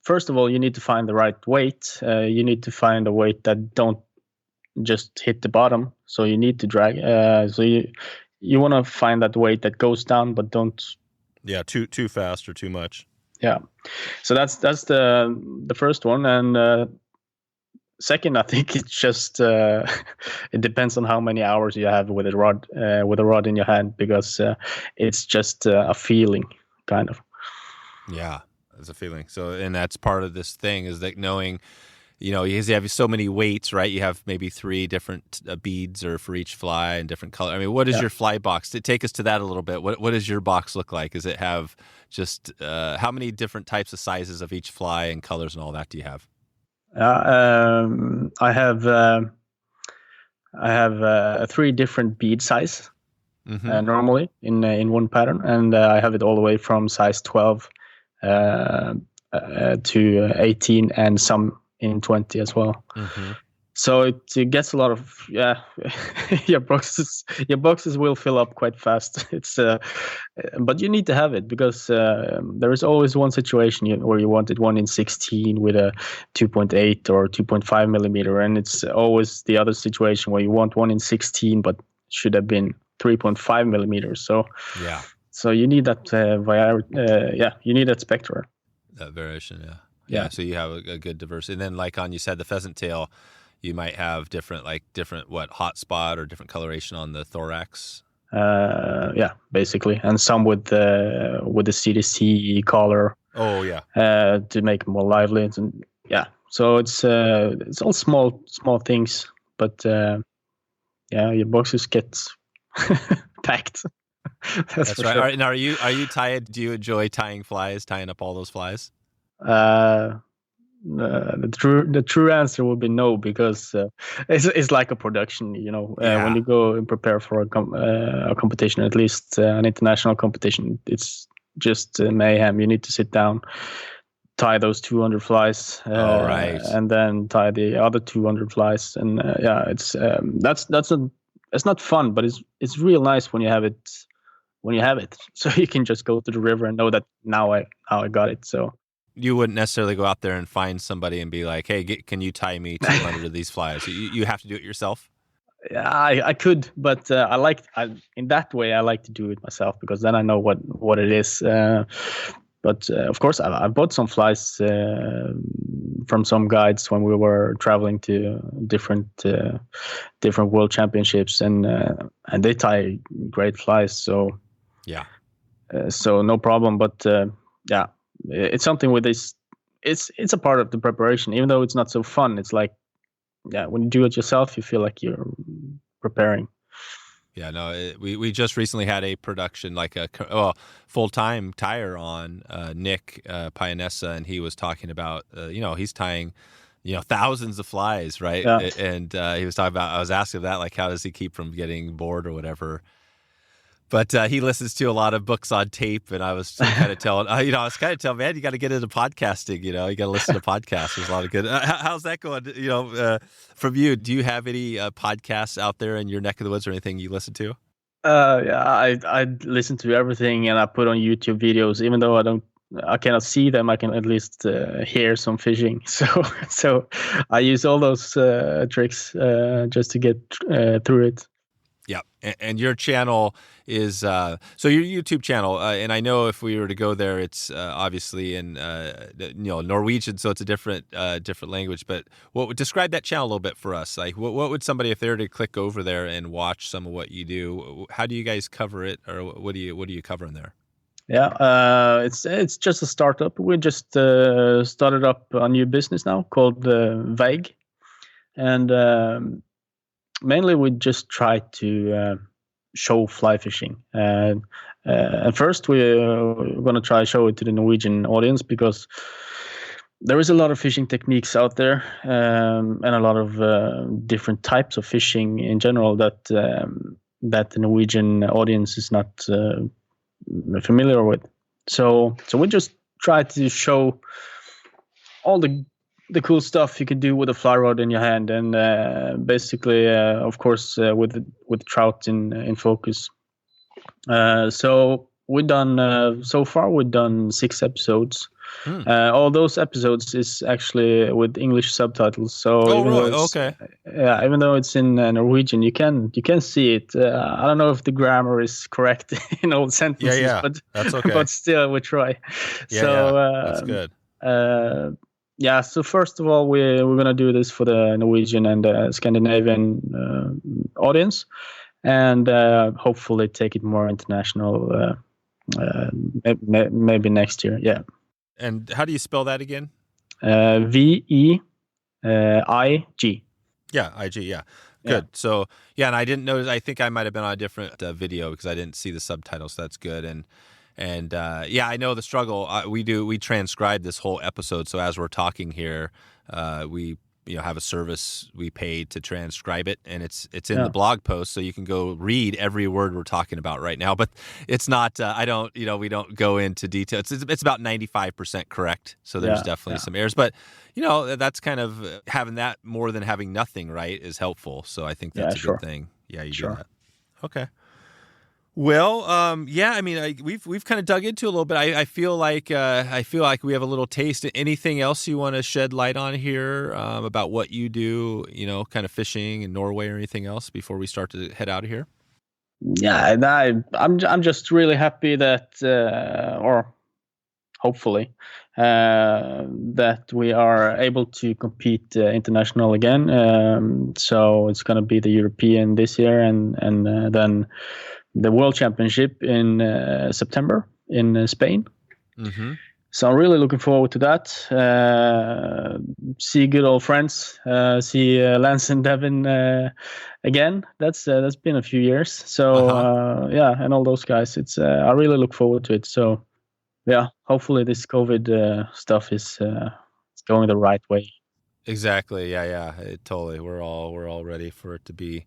First of all, you need to find the right weight. You need to find a weight that don't just hit the bottom. So you need to drag. So you want to find that weight that goes down, but don't. Yeah, too fast or too much. Yeah. So that's the first one, and second, I think it's just it depends on how many hours you have with a rod in your hand, because it's just a feeling, kind of. Yeah, it's a feeling. So, and that's part of this thing, is that knowing, because you have so many weights, right? You have maybe 3 different beads or for each fly and different color. I mean, what is your fly box? Take us to that a little bit. What does your box look like? Does it have just how many different types of sizes of each fly and colors and all that do you have? I have 3 different bead size normally in one pattern, and I have it all the way from size 12 to 18, and some in 20 as well. So it gets a lot of your boxes will fill up quite fast. It's but you need to have it, because there is always one situation where you wanted one in 16 with a 2.8 or 2.5 millimeter, and it's always the other situation where you want one in 16 but should have been 3.5 millimeters. So you need that you need that spectra. That variation, yeah. So you have a good diversity, and then like you said, the pheasant tail, you might have different hot spot or different coloration on the thorax. Basically, and some with the CDC color. Oh yeah. To make it more lively, and so it's all small things, but your boxes get packed. That's right. Sure. All right. Now, are you tied? Do you enjoy tying up all those flies? The true answer would be no, because it's like a production, when you go and prepare for a competition, at least an international competition, it's just mayhem. You need to sit down, tie those 200 flies, and then tie the other 200 flies, and it's it's not fun, but it's real nice when you have it, so you can just go to the river and know that now I got it. So you wouldn't necessarily go out there and find somebody and be like, hey, can you tie me 200 of these flies? You have to do it yourself? Yeah, I could, but in that way, I like to do it myself, because then I know what it is. But of course, I bought some flies from some guides when we were traveling to different world championships, and they tie great flies. So so no problem. But it's something with this. It's a part of the preparation, even though it's not so fun. It's like, when you do it yourself, you feel like you're preparing. Yeah, no, we just recently had a production, like a full-time tyer on Nick Pianessa, and he was talking about, he's tying, thousands of flies, right? Yeah. And he was talking about, I was asking that, like, how does he keep from getting bored or whatever? But he listens to a lot of books on tape, and I was kind of telling, man, you got to get into podcasting. You got to listen to podcasts. There's a lot of good. How's that going? From you, do you have any podcasts out there in your neck of the woods or anything you listen to? I listen to everything, and I put on YouTube videos. Even though I cannot see them, I can at least hear some fishing. So I use all those tricks just to get through it. Yeah, and your channel is so your YouTube channel, and I know if we were to go there, it's obviously in Norwegian, so it's a different language. But what would describe that channel a little bit for us? Like, what would somebody, if they were to click over there and watch some of what you do, how do you guys cover it, or what do you cover in there? Yeah, it's just a startup. We just started up a new business now called Veig, and mainly we just try to show fly fishing. And first we're going to try to show it to the Norwegian audience, because there is a lot of fishing techniques out there, and a lot of different types of fishing in general that the Norwegian audience is not familiar with. So we just try to show all the cool stuff you can do with a fly rod in your hand, and basically, of course, with trout in focus. So we've done so far. We've done 6 episodes, All those episodes is actually with English subtitles. So really? Okay. Yeah, even though it's in Norwegian, you can see it. I don't know if the grammar is correct in all sentences, but that's okay. But still, we try. That's good. Yeah. So first of all, we're gonna do this for the Norwegian and Scandinavian audience, and hopefully take it more international. Maybe next year. Yeah. And how do you spell that again? Veig. Yeah, IG. Yeah. Good. Yeah. So and I didn't notice. I think I might have been on a different video because I didn't see the subtitles. So that's good. And I know the struggle. We transcribe this whole episode. So as we're talking here, we have a service we pay to transcribe it, and it's in the blog post, so you can go read every word we're talking about right now. But it's not. We don't go into detail. It's about 95% correct. So there's definitely some errors, but that's kind of having that more than having nothing right is helpful. So I think that's a good thing. Yeah, you do that. Okay. Well, I mean, we've kind of dug into it a little bit. I feel like we have a little taste. Anything else you want to shed light on here about what you do? Kind of fishing in Norway or anything else before we start to head out of here? Yeah, I'm just really happy that, or hopefully, that we are able to compete international again. So it's going to be the European this year, and then the World Championship in September in Spain. Mm-hmm. So I'm really looking forward to that. See good old friends. See Lance and Devin again. That's been a few years. So and all those guys. It's I really look forward to it. So yeah, hopefully this COVID stuff is going the right way. Exactly. Yeah. Totally. We're all ready for it to be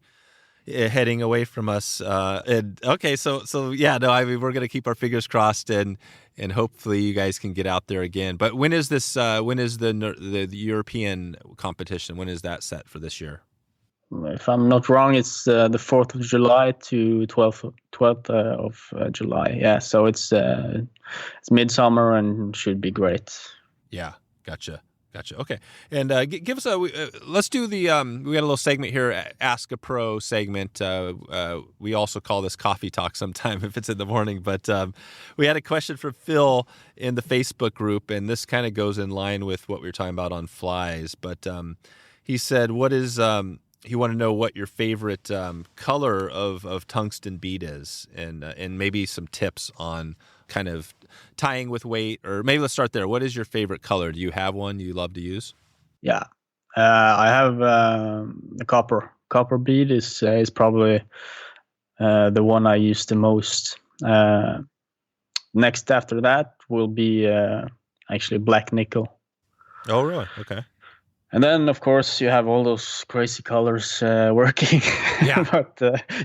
heading away from us. Okay, so I mean, we're gonna keep our fingers crossed and hopefully you guys can get out there again. But when is this? When is the European competition? When is that set for this year? If I'm not wrong, it's the 4th of July to 12th of July. Yeah, so it's midsummer and should be great. Yeah, gotcha. Okay, and give us let's do the we got a little segment here, Ask a Pro segment. We also call this coffee talk sometime if it's in the morning. But we had a question from Phil in the Facebook group, and this kind of goes in line with what we were talking about on flies. But he said, "What is?" He wanted to know what your favorite color of tungsten bead is, and maybe some tips on kind of tying with weight, or maybe let's start there. What is your favorite color? Do you have one you love to use? Yeah, I have the copper bead is probably the one I use the most. Next after that will be actually black nickel. Oh, really? Okay. And then, of course, you have all those crazy colors working. Yeah. But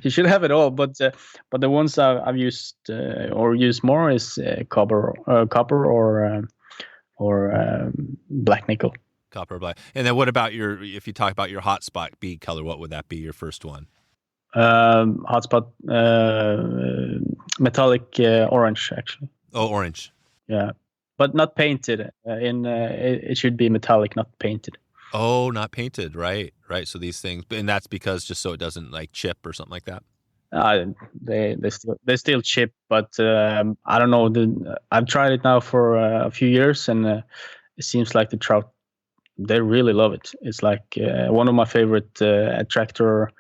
you should have it all. But the ones I've used or use more is copper or black nickel. Copper, black. And then what about if you talk about your hotspot bead color, what would that be, your first one? Hotspot metallic orange, actually. Oh, orange. Yeah, but not painted. It should be metallic, not painted. Oh, not painted, right. So these things, and that's because just so it doesn't like chip or something like that. They still chip, but I don't know. I've tried it now for a few years, and it seems like the trout, they really love it. It's like one of my favorite attractor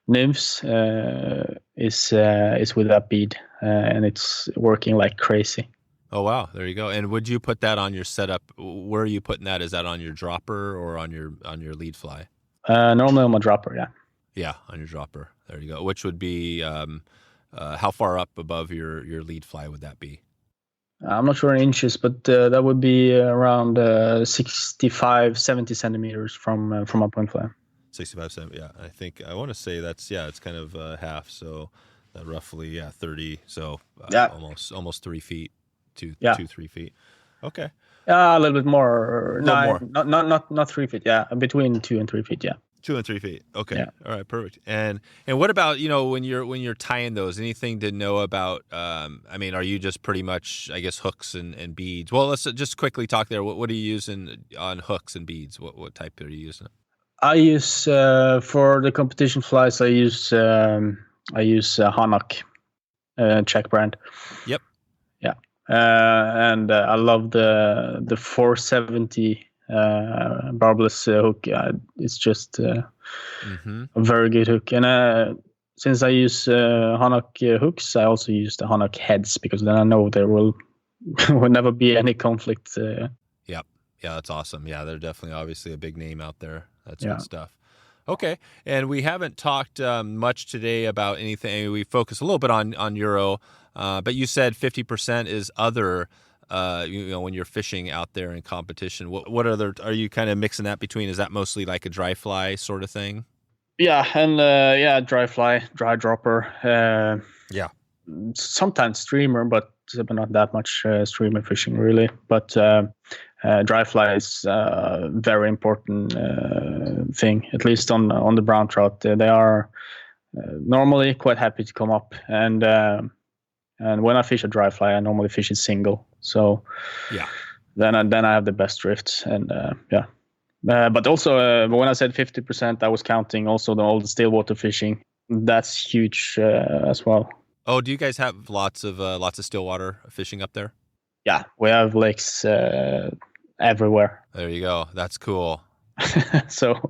nymphs is with that bead, and it's working like crazy. Oh, wow. There you go. And would you put that on your setup? Where are you putting that? Is that on your dropper or on your lead fly? Normally on my dropper, yeah. Yeah, on your dropper. There you go. Which would be, how far up above your lead fly would that be? I'm not sure in inches, but that would be around 65, 70 centimeters from my point fly. 65, 70, yeah. I want to say it's kind of half. So roughly, 30. So almost 3 feet. 2-3 feet. Okay. A little bit more. More. Not 3 feet. Yeah, between 2 and 3 feet. Yeah. 2 and 3 feet. Okay. Yeah. All right. Perfect. And what about, when you're tying those, anything to know about, I mean, are you just pretty much, I guess, hooks and beads? Well, let's just quickly talk there. What are you using on hooks and beads? What type are you using? I use, for the competition flies, I use Hanak, Czech brand. Yep. Yeah. And I love the 470 barbless hook. It's just a very good hook. And since I use Hanak hooks, I also use the Hanak heads, because then I know there will never be any conflict. Yep. Yeah, that's awesome. Yeah, they're definitely obviously a big name out there. That's good stuff. Okay. And we haven't talked much today about anything. We focus a little bit on Euro, but you said 50% is other, when you're fishing out there in competition. What other, are you kind of mixing that between? Is that mostly like a dry fly sort of thing? Yeah. And dry fly, dry dropper. Yeah. Sometimes streamer, but not that much streamer fishing really. But dry fly is a very important thing, at least on the brown trout. They are normally quite happy to come up, and when I fish a dry fly, I normally fish it single. So yeah, then I have the best drifts, and but also when I said 50%, I was counting also all the stillwater fishing. That's huge as well. Oh, do you guys have lots of stillwater fishing up there? Yeah, we have lakes everywhere. There you go. That's cool. so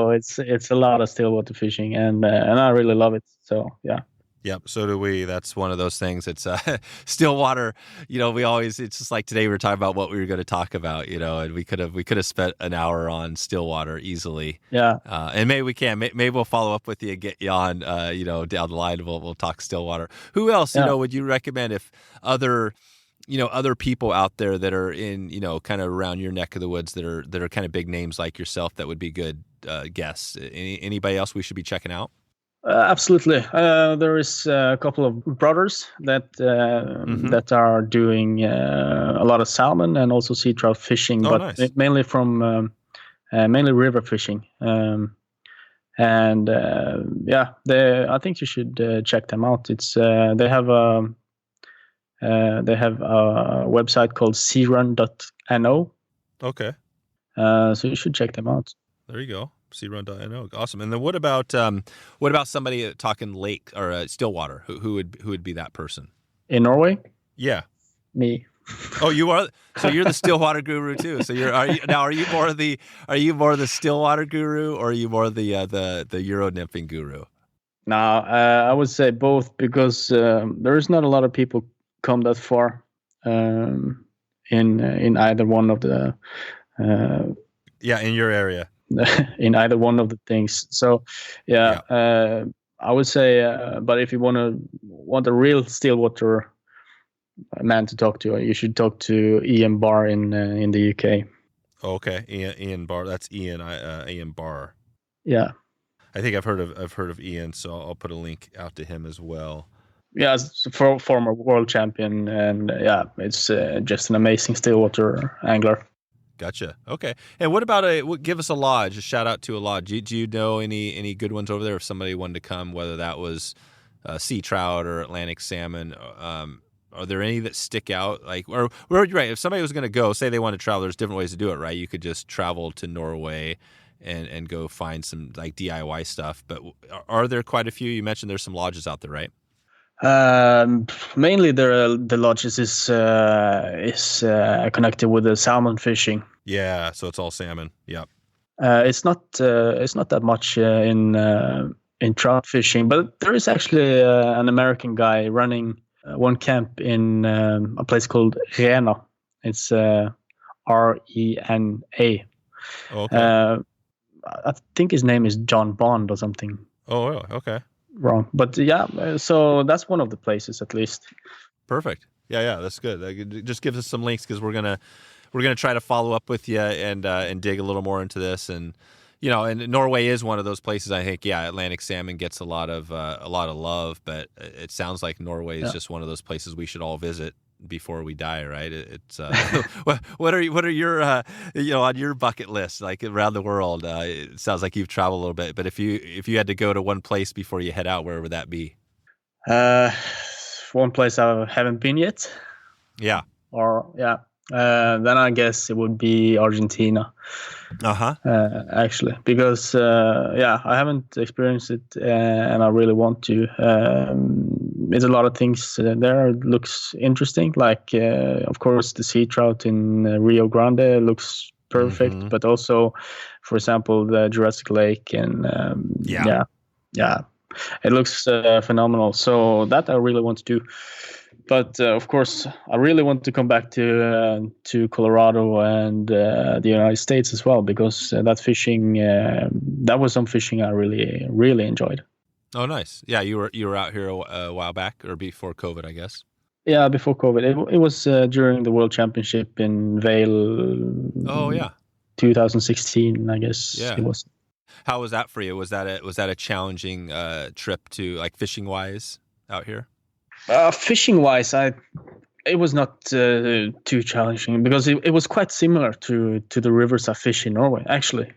it's a lot of stillwater fishing, and I really love it. So yeah. Yep, so do we. That's one of those things. It's Stillwater. It's just like today we were talking about what we were going to talk about, and we could have spent an hour on Stillwater easily. Yeah. And maybe we can. Maybe we'll follow up with you and get you on, down the line. We'll talk Stillwater. Who else, would you recommend if other people out there that are in, kind of around your neck of the woods that are kind of big names like yourself that would be good guests? Anybody else we should be checking out? Absolutely. There is a couple of brothers that are doing a lot of salmon and also sea trout fishing, but nice. Mainly from mainly river fishing. I think you should check them out. It's they have a website called SeaRun.No. Okay. So you should check them out. There you go. SeaRun.No. Awesome. And then what about somebody talking lake or Stillwater? Who would be that person? In Norway? Yeah. Me. Oh, you are. So you're the Stillwater guru too. So are you more of the Stillwater guru, or are you more the Euro Nymphing guru? No, I would say both, because there is not a lot of people come that far in either one of the in your area. In either one of the things. So I would say but if you want a real Stillwater man to talk to, you should talk to Iain Barr in the UK. Okay. Iain Barr. That's Iain Barr. Yeah, I think I've heard of Iain, so I'll put a link out to him as well. Yeah, it's a former world champion, and it's just an amazing Stillwater angler. Gotcha. Okay. And what about give us a lodge, a shout out to a lodge. Do you know any good ones over there if somebody wanted to come, whether that was sea trout or Atlantic salmon? Are there any that stick out? Right. If somebody was going to go, say they want to travel, there's different ways to do it, right? You could just travel to Norway and go find some like DIY stuff. But are there quite a few? You mentioned there's some lodges out there, right? Mainly the lodges is connected with the salmon fishing. Yeah, so it's all salmon. Yep. It's not that much in trout fishing, but there is actually an American guy running one camp in a place called Rena. It's RENA. Okay. I think his name is John Bond or something. Oh, really? Okay. Wrong, but so that's one of the places at least. Perfect. Yeah, that's good. Just give us some links, because we're gonna try to follow up with you and dig a little more into this, and and Norway is one of those places. I think Atlantic salmon gets a lot of love, but it sounds like Norway is just one of those places we should all visit before we die, right? It's what are your on your bucket list, like around the world? It sounds like you've traveled a little bit, but if you had to go to one place before you head out, where would that be? One place I haven't been yet. Yeah. Then I guess it would be Argentina. Actually, because I haven't experienced it, and I really want to. There's a lot of things there. It looks interesting. Like, of course, the sea trout in Rio Grande looks perfect, but also, for example, the Jurassic Lake and it looks phenomenal. So that I really want to do. But of course, I really want to come back to Colorado and the United States as well, because that fishing, that was some fishing I really, really enjoyed. Oh, nice. Yeah, you were out here a while back, or before COVID, I guess. Yeah, before COVID. It was during the World Championship in Vail. Oh, yeah. 2016, I guess. Yeah. It was. How was that for you? Was that a challenging trip to, like, fishing wise out here? Fishing wise, it was not too challenging, because it was quite similar to the rivers I fish in Norway, actually.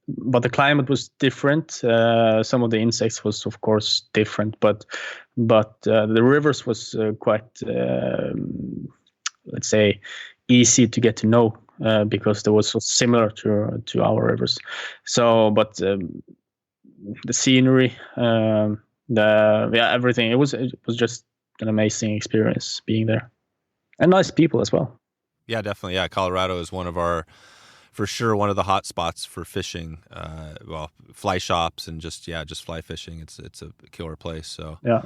But the climate was different. Some of the insects was, of course, different, but the rivers was quite, let's say, easy to get to know, because they was so similar to our rivers. So, but the scenery, everything, it was just an amazing experience being there, and nice people as well. Yeah, definitely. Yeah, Colorado is for sure one of the hot spots for fishing. Fly shops and just fly fishing. It's a killer place. So yeah.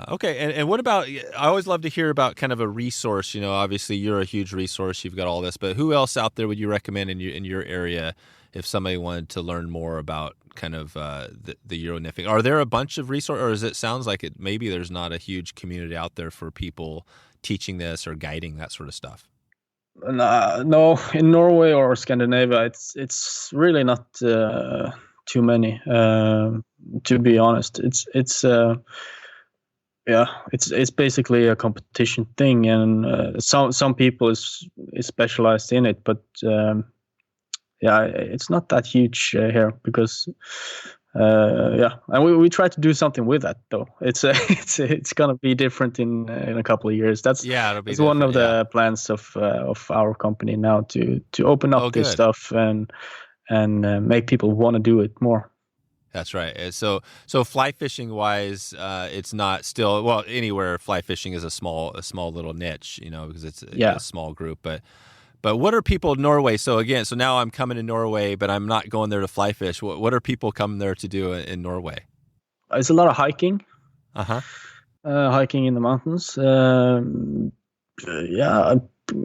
Okay, and what about? I always love to hear about kind of a resource. Obviously you're a huge resource. You've got all this, but who else out there would you recommend in your area if somebody wanted to learn more about kind of the Euro Nymphing? Are there a bunch of resources, or sounds like maybe there's not a huge community out there for people teaching this or guiding that sort of stuff? No, in Norway or Scandinavia, it's really not too many. To be honest, it's basically a competition thing, and some people is specialized in it, but it's not that huge here, because and we try to do something with that, though. It's gonna be different in a couple of years. That's one of the plans of our company now, to open up this stuff and make people want to do it more. That's right. So fly fishing wise, it's not still, well, anywhere fly fishing is a small little niche, because it's a small group, but what are people in Norway? So now I'm coming to Norway, but I'm not going there to fly fish. What are people coming there to do in Norway? It's a lot of hiking. Hiking in the mountains. I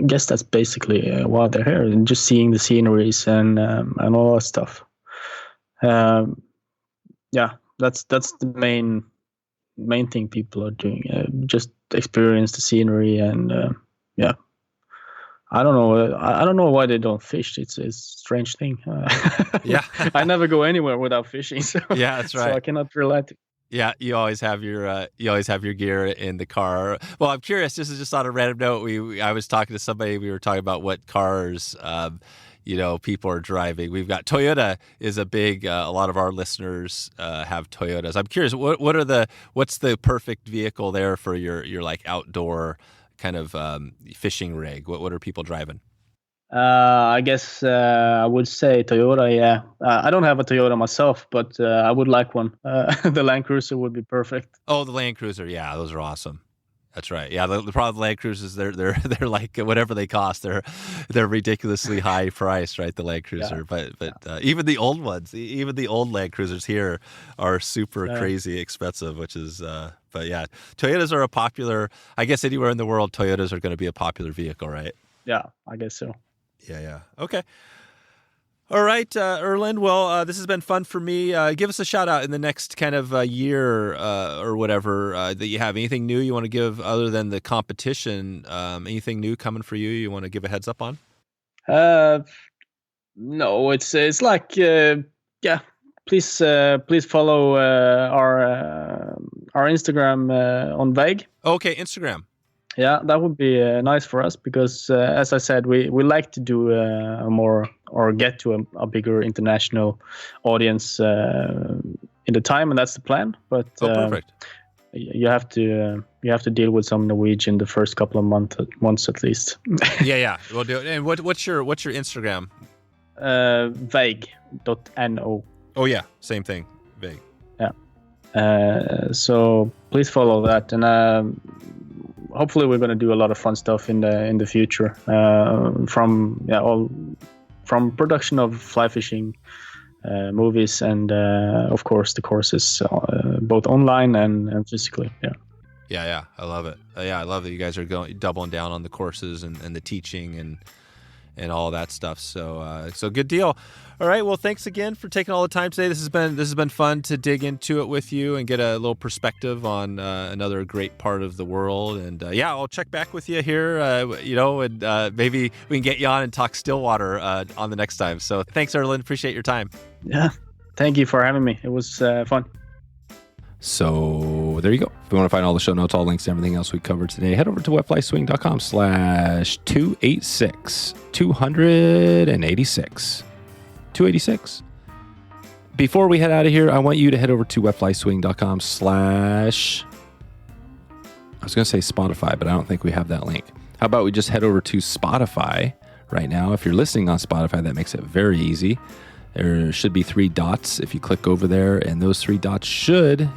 guess that's basically why they're here, and just seeing the sceneries and all that stuff. That's the main thing people are doing. Just experience the scenery and I don't know why they don't fish. It's a strange thing. I never go anywhere without fishing. So yeah, that's right. So I cannot relate. Yeah, you always have your gear in the car. Well, I'm curious. This is just on a random note. I was talking to somebody. We were talking about what cars people are driving. We've got Toyota is a big. A lot of our listeners have Toyotas. I'm curious. What's the perfect vehicle there for your like outdoor kind of fishing rig? What are people driving? I guess I would say Toyota. Yeah, I don't have a Toyota myself, but I would like one. The Land Cruiser would be perfect. Oh, the Land Cruiser. Yeah, those are awesome. That's right. Yeah, the problem with Land Cruisers, they're like whatever they cost, they're ridiculously high priced, right? The Land Cruiser, yeah. But even the old ones, even the old Land Cruisers here are super crazy expensive, which is. But yeah, Toyotas are a popular. I guess anywhere in the world, Toyotas are going to be a popular vehicle, right? Yeah, I guess so. Yeah. Okay. All right, Erlend. Well, this has been fun for me. Give us a shout out in the next kind of year or whatever that you have. Anything new you want to give other than the competition? Anything new coming for you? You want to give a heads up on? No, it's like Please follow our Instagram on Veig. Okay, Instagram. Yeah, that would be nice for us because, as I said, we like to do a more or get to a bigger international audience in the time, and that's the plan. But Perfect. You have to deal with some Norwegian the first couple of months at least. Yeah, we'll do it. And what's your Instagram? Veig.no. Oh yeah, same thing. Veig. Yeah. So please follow that, and hopefully we're going to do a lot of fun stuff in the future. From production of fly fishing movies and of course the courses, both online and physically. Yeah, I love it. I love that you guys are doubling down on the courses and the teaching and all that stuff. So good deal. All right. Well, thanks again for taking all the time today. This has been fun to dig into it with you and get a little perspective on another great part of the world. And I'll check back with you here. And maybe we can get you on and talk Stillwater on the next time. So thanks, Erlend. Appreciate your time. Yeah. Thank you for having me. It was fun. So there you go. If you want to find all the show notes, all links to everything else we covered today, head over to wetflyswing.com/286. 286. Before we head out of here, I want you to head over to wetflyswing.com/ I was going to say Spotify, but I don't think we have that link. How about we just head over to Spotify right now? If you're listening on Spotify, that makes it very easy. There should be 3 dots if you click over there, and those 3 dots should,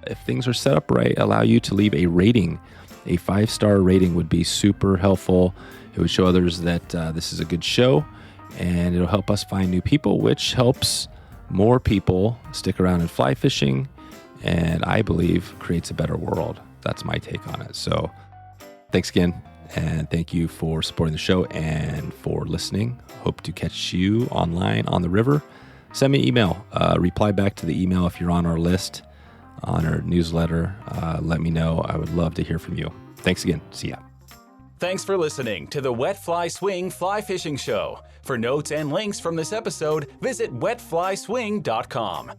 if things are set up right, allow you to leave a rating. A 5-star rating would be super helpful. It would show others that this is a good show, and it'll help us find new people, which helps more people stick around in fly fishing, and I believe creates a better world. That's my take on it. So thanks again, and thank you for supporting the show and for listening. Hope to catch you online on the river. Send me an email. Reply back to the email if you're on our list, on our newsletter. Let me know. I would love to hear from you. Thanks again. See ya. Thanks for listening to the Wet Fly Swing Fly Fishing Show. For notes and links from this episode, visit wetflyswing.com.